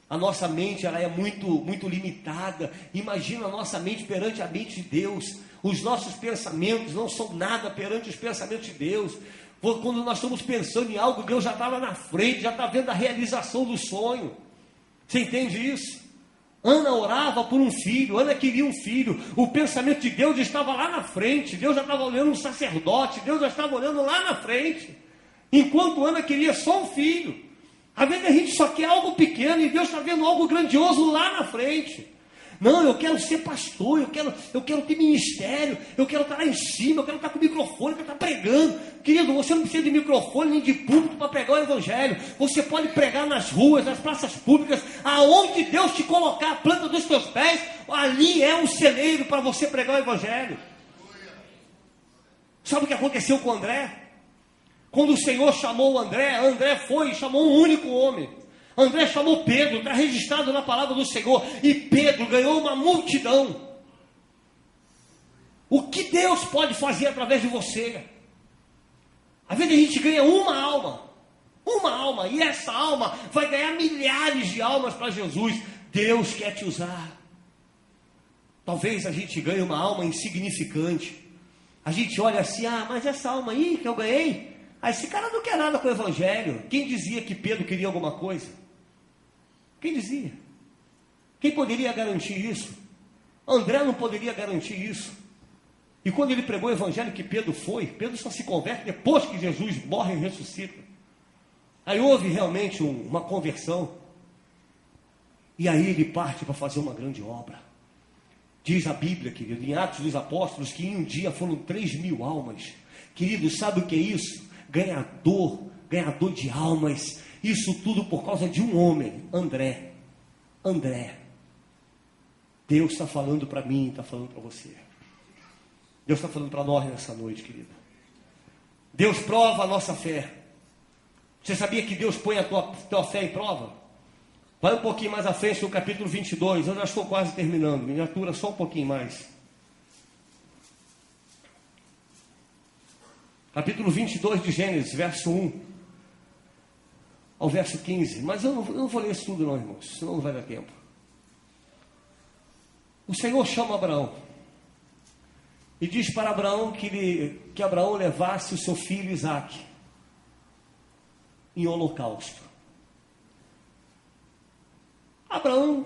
A nossa mente, ela é muito limitada. Imagina a nossa mente perante a mente de Deus. Os nossos pensamentos não são nada perante os pensamentos de Deus. Quando nós estamos pensando em algo, Deus já está lá na frente, já está vendo a realização do sonho. Você entende isso? Ana orava por um filho, Ana queria um filho, o pensamento de Deus estava lá na frente, Deus já estava olhando um sacerdote, Deus já estava olhando lá na frente, enquanto Ana queria só um filho. Às vezes a gente só quer algo pequeno e Deus está vendo algo grandioso lá na frente. Não, eu quero ser pastor, eu quero ter ministério, eu quero estar lá em cima, eu quero estar com o microfone, eu quero estar pregando. Querido, você não precisa de microfone nem de púlpito para pregar o evangelho. Você pode pregar nas ruas, nas praças públicas, aonde Deus te colocar a planta dos teus pés, ali é um celeiro para você pregar o evangelho. Sabe o que aconteceu com André? Quando o Senhor chamou André, André foi e chamou um único homem. André chamou Pedro, está registrado na palavra do Senhor, e Pedro ganhou uma multidão. O que Deus pode fazer através de você? Às vezes a gente ganha uma alma, e essa alma vai ganhar milhares de almas para Jesus. Deus quer te usar. Talvez a gente ganhe uma alma insignificante. A gente olha assim, mas essa alma aí que eu ganhei, esse cara não quer nada com o evangelho. Quem dizia que Pedro queria alguma coisa? Quem dizia? Quem poderia garantir isso? André não poderia garantir isso. E quando ele pregou o evangelho que Pedro foi, Pedro só se converte depois que Jesus morre e ressuscita. Aí houve realmente uma conversão. E aí ele parte para fazer uma grande obra. Diz a Bíblia, querido, em Atos dos Apóstolos, que em um dia foram 3.000 almas. Querido, sabe o que é isso? Ganhador de almas. Isso tudo por causa de um homem, André. Deus está falando para mim, está falando para você. Deus está falando para nós nessa noite, querido. Deus prova a nossa fé. Você sabia que Deus põe a tua fé em prova? Vai um pouquinho mais à frente no capítulo 22, eu já estou quase terminando, miniatura só um pouquinho mais. Capítulo 22 de Gênesis, verso 1 ao verso 15, mas eu não vou ler isso tudo não, irmãos, senão não vai dar tempo. O Senhor chama Abraão e diz para Abraão que Abraão levasse o seu filho Isaque em holocausto. Abraão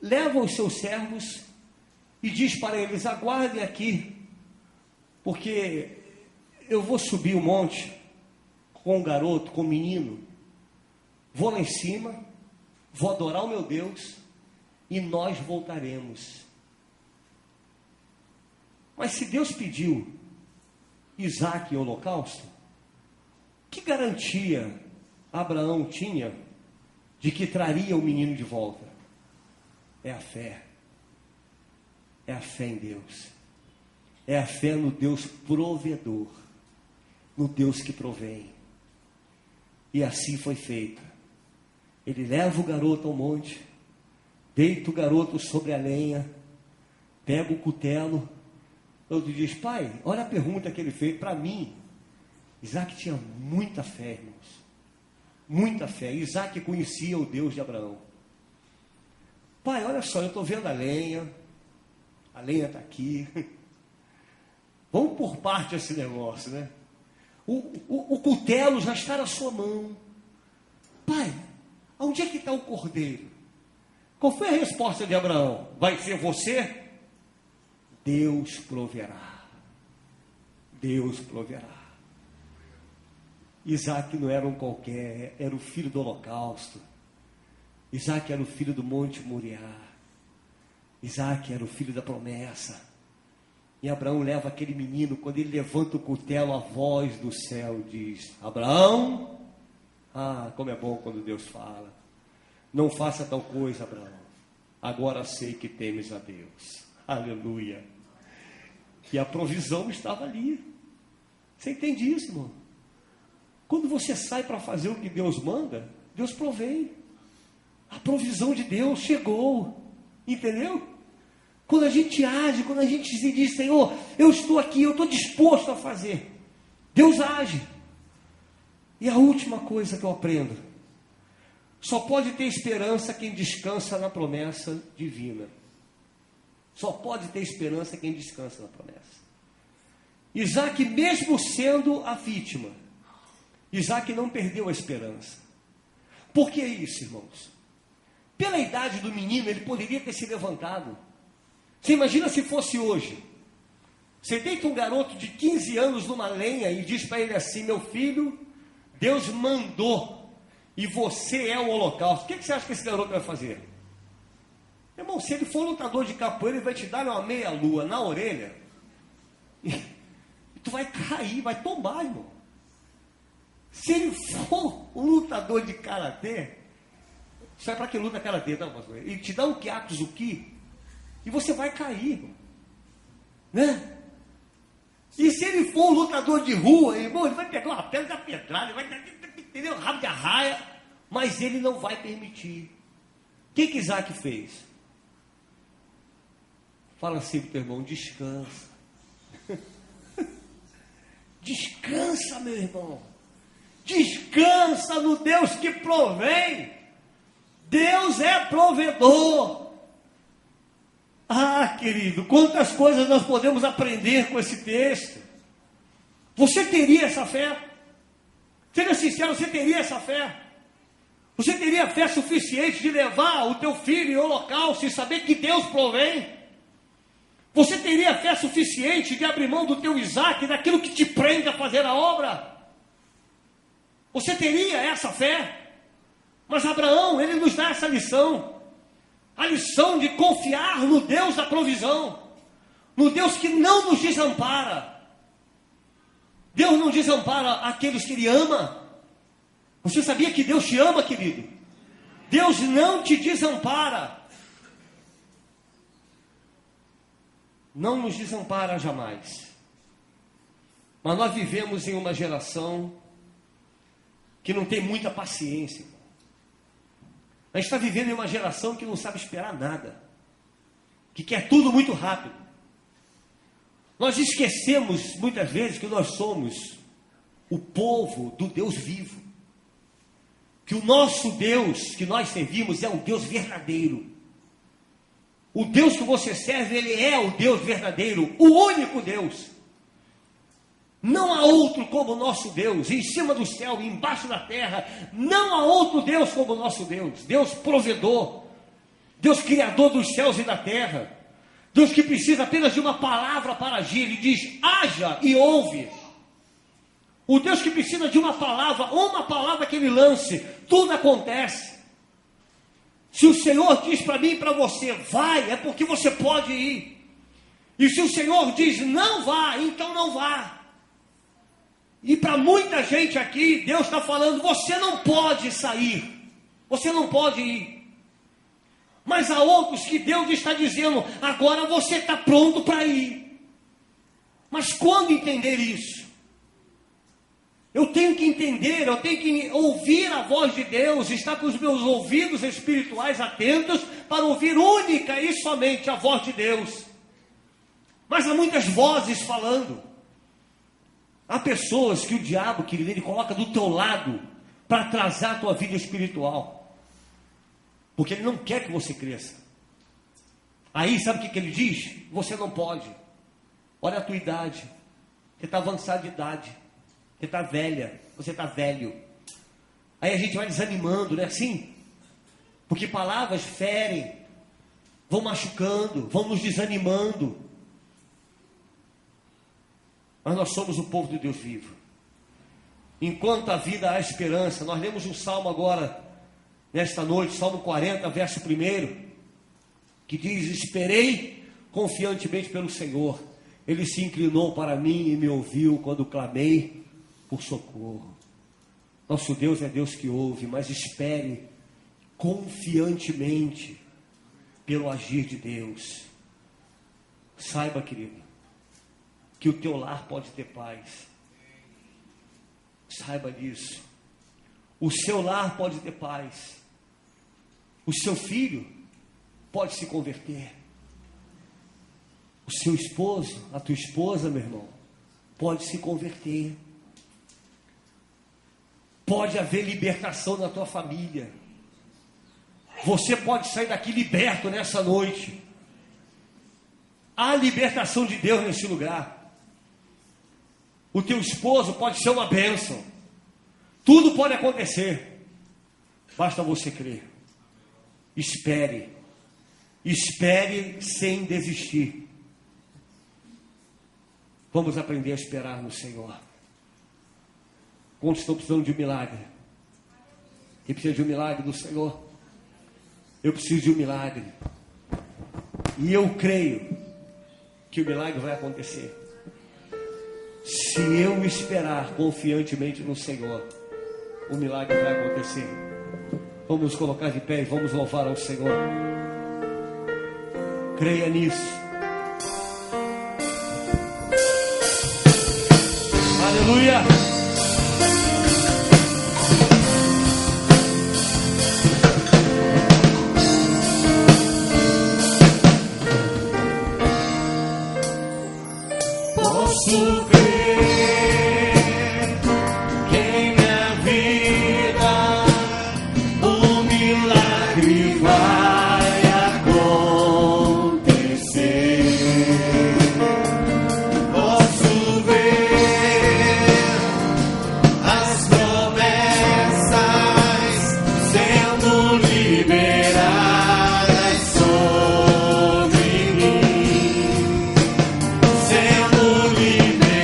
leva os seus servos e diz para eles: aguardem aqui, porque eu vou subir o monte com o garoto, com o menino, vou lá em cima, vou adorar o meu Deus e nós voltaremos. Mas se Deus pediu Isaque em holocausto, que garantia Abraão tinha de que traria o menino de volta? É a fé em Deus, é a fé no Deus provedor, no Deus que provém. E assim foi feito. Ele leva o garoto ao monte, deita o garoto sobre a lenha, pega o cutelo. Outro diz: pai, olha a pergunta que ele fez para mim. Isaque tinha muita fé, irmãos. Muita fé. Isaque conhecia o Deus de Abraão. Pai, olha só, eu estou vendo a lenha está aqui. Vamos por parte esse negócio, né? O cutelo já está na sua mão. Pai, onde é que está o cordeiro? Qual foi a resposta de Abraão? Vai ser você? Deus proverá. Deus proverá. Isaque não era um qualquer, era o filho do holocausto. Isaque era o filho do Monte Moriá. Isaque era o filho da promessa. E Abraão leva aquele menino, quando ele levanta o cutelo, a voz do céu diz: Abraão, como é bom quando Deus fala. Não faça tal coisa, Abraão. Agora sei que temes a Deus. Aleluia. E a provisão estava ali. Você entende isso, irmão? Quando você sai para fazer o que Deus manda, Deus provém. A provisão de Deus chegou. Entendeu? Quando a gente age, quando a gente se diz: Senhor, eu estou aqui, eu estou disposto a fazer, Deus age. E a última coisa que eu aprendo: só pode ter esperança quem descansa na promessa divina. Só pode ter esperança quem descansa na promessa. Isaac, mesmo sendo a vítima, Isaac não perdeu a esperança. Por que isso, irmãos? Pela idade do menino, ele poderia ter se levantado. Você imagina se fosse hoje. Você deita um garoto de 15 anos numa lenha e diz para ele assim: meu filho, Deus mandou e você é o holocausto. O que você acha que esse garoto vai fazer? Irmão, se ele for lutador de capoeira, ele vai te dar uma meia-lua na orelha e tu vai cair, vai tombar, irmão. Se ele for um lutador de karatê, sabe para que luta karatê, tá, pastor? Ele te dá um kyakuzuki e você vai cair, irmão. Né? E se ele for um lutador de rua, irmão, ele vai pegar uma pedra da pedrada, vai entendeu? Rabo de arraia, mas ele não vai permitir. O que Isaac fez? Fala assim pro teu irmão: descansa. Descansa, meu irmão. Descansa no Deus que provém. Deus é provedor. Ah, querido, quantas coisas nós podemos aprender com esse texto. Você teria essa fé? Seja sincero, você teria essa fé? Você teria fé suficiente de levar o teu filho em holocausto e saber que Deus provém? Você teria fé suficiente de abrir mão do teu Isaac, daquilo que te prende a fazer a obra? Você teria essa fé? Mas Abraão, ele nos dá essa lição. A lição de confiar no Deus da provisão. No Deus que não nos desampara. Deus não desampara aqueles que Ele ama. Você sabia que Deus te ama, querido? Deus não te desampara. Não nos desampara jamais. Mas nós vivemos em uma geração que não tem muita paciência. A gente está vivendo em uma geração que não sabe esperar nada, que quer tudo muito rápido. Nós esquecemos muitas vezes que nós somos o povo do Deus vivo, que o nosso Deus que nós servimos é o Deus verdadeiro. O Deus que você serve, Ele é o Deus verdadeiro, o único Deus. Não há outro como o nosso Deus, em cima do céu e embaixo da terra. Não há outro Deus como o nosso Deus. Deus provedor, Deus criador dos céus e da terra. Deus que precisa apenas de uma palavra para agir. Ele diz: haja e ouve. O Deus que precisa de uma palavra que Ele lance, tudo acontece. Se o Senhor diz para mim e para você: vai, é porque você pode ir. E se o Senhor diz: não vá, então não vá. E para muita gente aqui, Deus está falando: você não pode sair, você não pode ir. Mas há outros que Deus está dizendo: agora você está pronto para ir. Mas quando entender isso? Eu tenho que entender, eu tenho que ouvir a voz de Deus, estar com os meus ouvidos espirituais atentos para ouvir única e somente a voz de Deus. Mas há muitas vozes falando. Há pessoas que o diabo, querido, ele coloca do teu lado para atrasar a tua vida espiritual. Porque ele não quer que você cresça. Aí, sabe o que ele diz? Você não pode. Olha a tua idade. Você está avançado de idade. Você está velha. Você está velho. Aí a gente vai desanimando, não é assim? Porque palavras ferem, vão machucando, vão nos desanimando. Mas nós somos o povo de Deus vivo. Enquanto a vida há esperança. Nós lemos um salmo agora, nesta noite, Salmo 40, verso 1, que diz: esperei confiantemente pelo Senhor. Ele se inclinou para mim e me ouviu quando clamei por socorro. Nosso Deus é Deus que ouve, mas espere confiantemente pelo agir de Deus. Saiba, querido, que o teu lar pode ter paz. Saiba disso. O seu lar pode ter paz. O seu filho pode se converter. O seu esposo, a tua esposa, meu irmão, pode se converter. Pode haver libertação na tua família. Você pode sair daqui liberto nessa noite. Há libertação de Deus nesse lugar. O teu esposo pode ser uma bênção. Tudo pode acontecer. Basta você crer. Espere. Espere sem desistir. Vamos aprender a esperar no Senhor. Quantos estão precisando de um milagre? Quem precisa de um milagre do Senhor? Eu preciso de um milagre. E eu creio que o milagre vai acontecer. Se eu esperar confiantemente no Senhor, o milagre vai acontecer. Vamos nos colocar de pé e vamos louvar ao Senhor. Creia nisso. Aleluia. Posso crer que em minha vida o milagre vai acontecer. Posso ver as promessas sendo liberadas sobre mim, sendo liberadas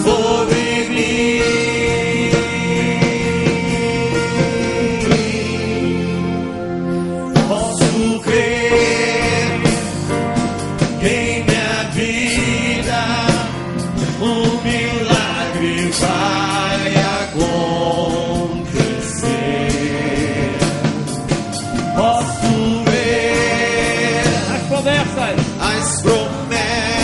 sobre mim. Posso crer que em minha vida o milagre vai acontecer. Posso ver as promessas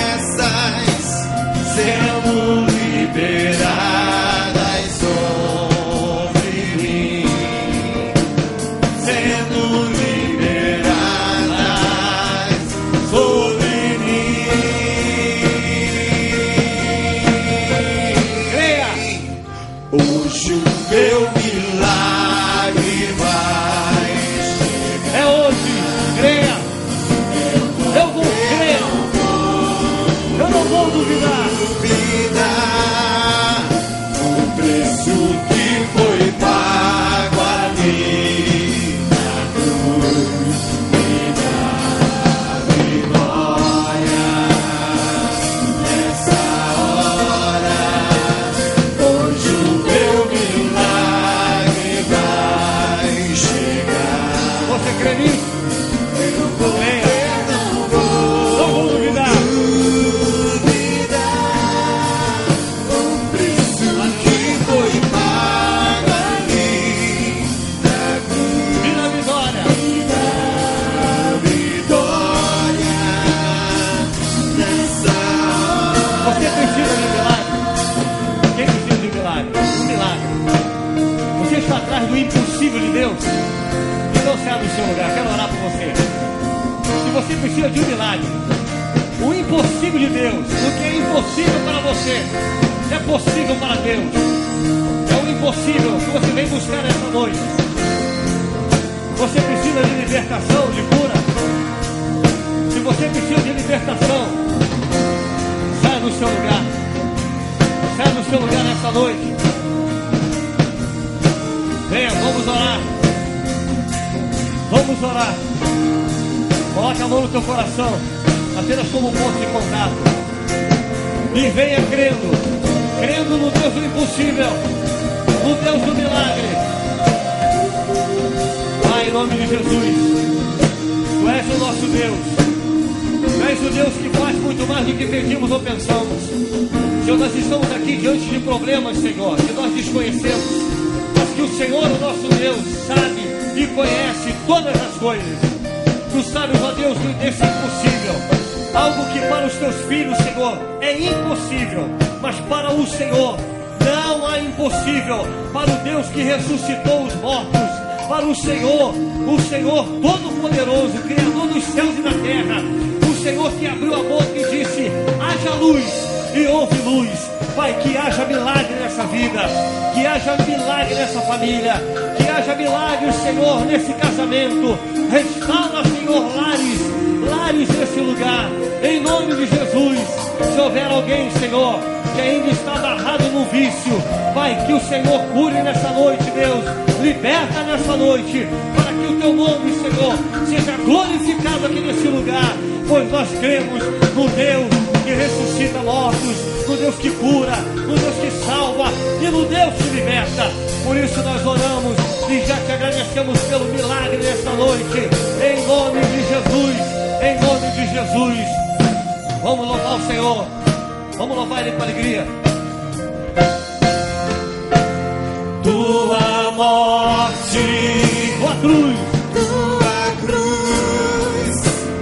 sendo liberadas sobre mim, sendo liberadas sobre mim. Creia! Hoje o meu milagre vai chegar. É hoje, creia! Eu vou crer, eu não vou duvidar. O preço que foi pago ali na cruz me dá vitória nessa hora. Hoje o meu milagre vai chegar. Você crê nisso? Eu vou crer, não vou duvidar. O preço que foi pago ali na cruz me dá vitória. Vitória nessa hora. Você precisa de milagre? Quem precisa de milagre? Um milagre. Você está atrás do impossível de Deus? Então sai do seu lugar, quero orar por você. Se você precisa de um milagre, o impossível de Deus, o que é impossível para você, é possível para Deus. É o impossível que você vem buscar essa noite. Você precisa de libertação, de cura. Se você precisa de libertação, saia do seu lugar. Saia do seu lugar nessa noite. Venha, vamos orar. Vamos orar. Coloque a mão no teu coração, apenas como um ponto de contato. E venha crendo, crendo no Deus do impossível, no Deus do milagre. Pai, em nome de Jesus, Tu és o nosso Deus. Tu és o Deus que faz muito mais do que pedimos ou pensamos. Senhor, nós estamos aqui diante de problemas, Senhor, que nós desconhecemos, mas que o Senhor, o nosso Deus, sabe e conhece todas as coisas. Tu sabes, ó Deus, desse impossível. Algo que para os teus filhos, Senhor, é impossível, mas para o Senhor não há impossível. Para o Deus que ressuscitou os mortos, para o Senhor Todo-Poderoso, Criador dos céus e da terra, o Senhor que abriu a boca e disse: haja luz, e houve luz. Pai, que haja milagre nessa vida, que haja milagre nessa família, que haja milagre, Senhor, nesse casamento. Restaura, Senhor, lares, lares nesse lugar, em nome de Jesus. Se houver alguém, Senhor, que ainda está amarrado no vício, Pai, que o Senhor cure nessa noite, Deus, liberta nessa noite, para que o teu nome, Senhor, seja glorificado aqui nesse lugar, pois nós cremos no Deus que ressuscita mortos, no Deus que cura, no Deus que salva e no Deus que liberta. Por isso nós oramos e já te agradecemos pelo milagre nesta noite, em nome de Jesus, em nome de Jesus. Vamos louvar o Senhor, vamos louvar Ele com alegria. Tua morte, tua cruz,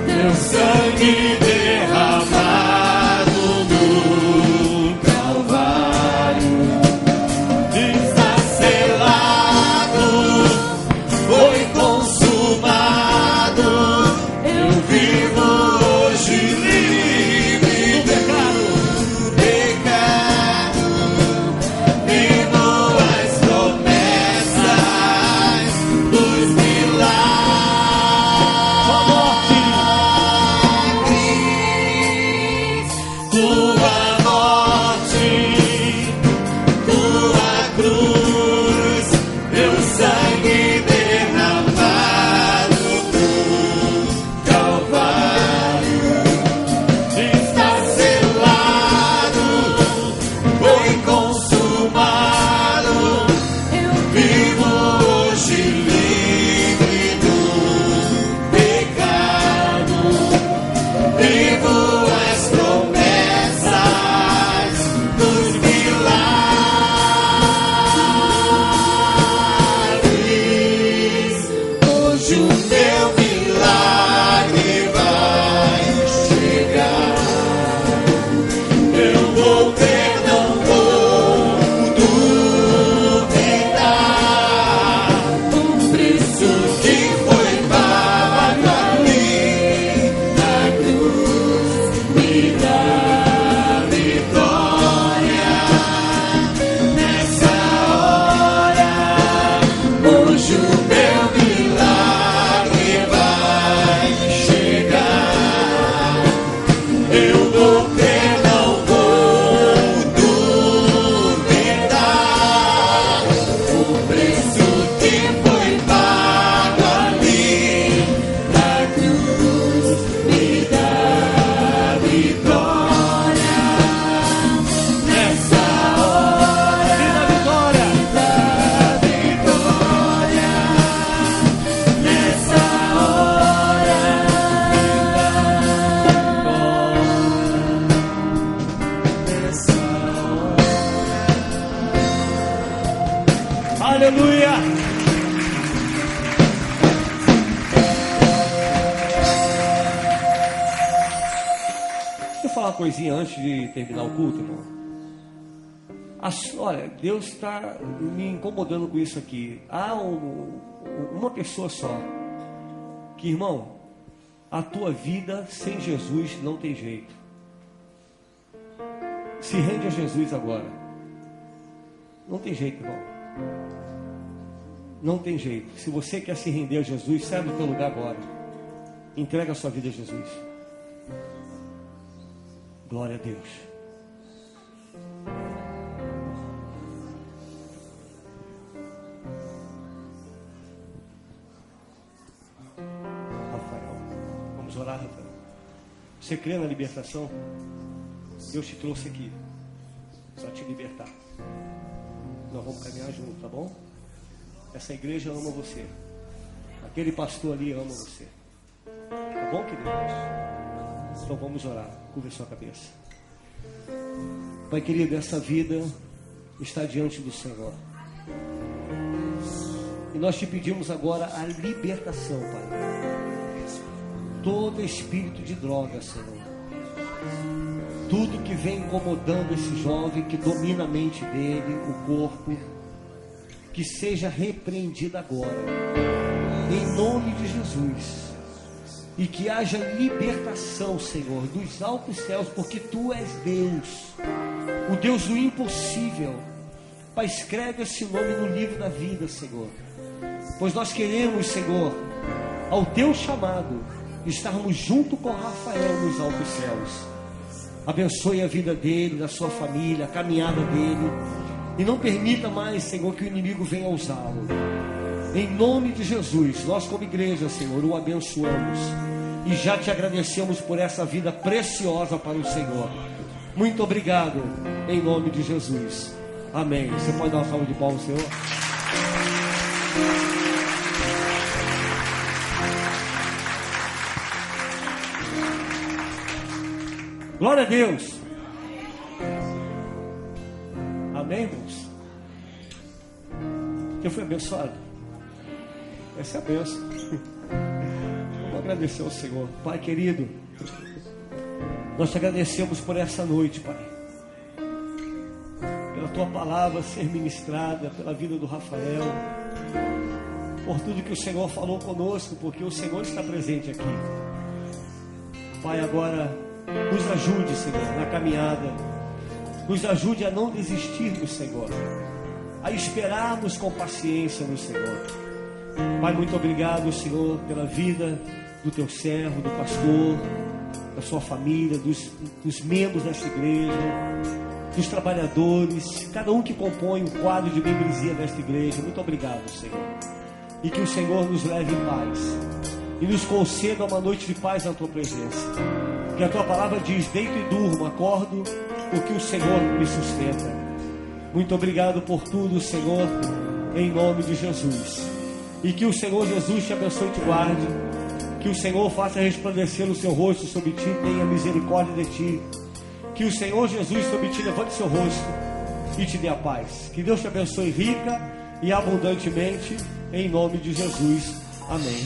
teu sangue derramado no Calvário, está selado, foi consumado. Eu vivo hoje livre do pecado, vivo as promessas dos milagres. Tua morte, tua cruz, teu sangue derramado no Calvário, está selado, foi consumado. Eu vivo hoje livre do pecado, vivo as promessas dos milagres. Hoje o teu milagre vai chegar. Eu vou ter, não vou duvidar. O preço que foi pago ali na cruz me dá vitória nessa hora. Hoje o meu milagre vai chegar. Eu vou ter, não vou duvidar. O preço que foi pago ali na cruz me dá vitória nessa hora. Me dá vitória, nessa hora. Aleluia! Deixa eu falar uma coisinha antes de terminar o culto, irmão. Olha, Deus está me incomodando com isso aqui. Há uma pessoa só que, irmão, a tua vida sem Jesus não tem jeito. Se rende a Jesus agora. Não tem jeito, irmão. Não tem jeito. Se você quer se render a Jesus, sai do teu lugar agora. Entrega a sua vida a Jesus. Glória a Deus. Rafael, vamos orar, Rafael. Você crê na libertação? Deus te trouxe aqui para te libertar. Nós vamos caminhar junto, tá bom? Essa igreja ama você. Aquele pastor ali ama você. Tá bom, queridos? Então vamos orar. Curva a sua cabeça. Pai querido, essa vida está diante do Senhor. E nós te pedimos agora a libertação, Pai. Todo espírito de droga, Senhor. Tudo que vem incomodando esse jovem, que domina a mente dele, o corpo, que seja repreendido agora, em nome de Jesus. E que haja libertação, Senhor, dos altos céus, porque Tu és Deus, o Deus do impossível. Pai, escreve esse nome no livro da vida, Senhor, pois nós queremos, Senhor, ao Teu chamado, estarmos junto com Rafael nos altos céus. Abençoe a vida dele, da sua família, a caminhada dele. E não permita mais, Senhor, que o inimigo venha usá-lo. Em nome de Jesus, nós como igreja, Senhor, o abençoamos. E já te agradecemos por essa vida preciosa para o Senhor. Muito obrigado, em nome de Jesus. Amém. Você pode dar uma salva de palmas ao Senhor? Glória a Deus. Amém, irmãos? Quem foi abençoado? Essa é a bênção. Vamos agradecer ao Senhor. Pai querido, nós te agradecemos por essa noite, Pai. Pela tua palavra ser ministrada, pela vida do Rafael, por tudo que o Senhor falou conosco, porque o Senhor está presente aqui. Pai, agora nos ajude, Senhor, na caminhada. Nos ajude a não desistir do Senhor, a esperarmos com paciência no Senhor. Pai, muito obrigado, Senhor, pela vida do teu servo, do pastor, da sua família, dos membros desta igreja, dos trabalhadores, cada um que compõe o quadro de membresia desta igreja. Muito obrigado, Senhor. E que o Senhor nos leve em paz e nos conceda uma noite de paz na tua presença. Que a tua palavra diz: deito e durmo, acordo, porque o Senhor me sustenta. Muito obrigado por tudo, Senhor, em nome de Jesus. E que o Senhor Jesus te abençoe e te guarde. Que o Senhor faça resplandecer o seu rosto sobre ti, tenha misericórdia de ti. Que o Senhor Jesus sobre ti levante seu rosto e te dê a paz. Que Deus te abençoe rica e abundantemente, em nome de Jesus. Amém.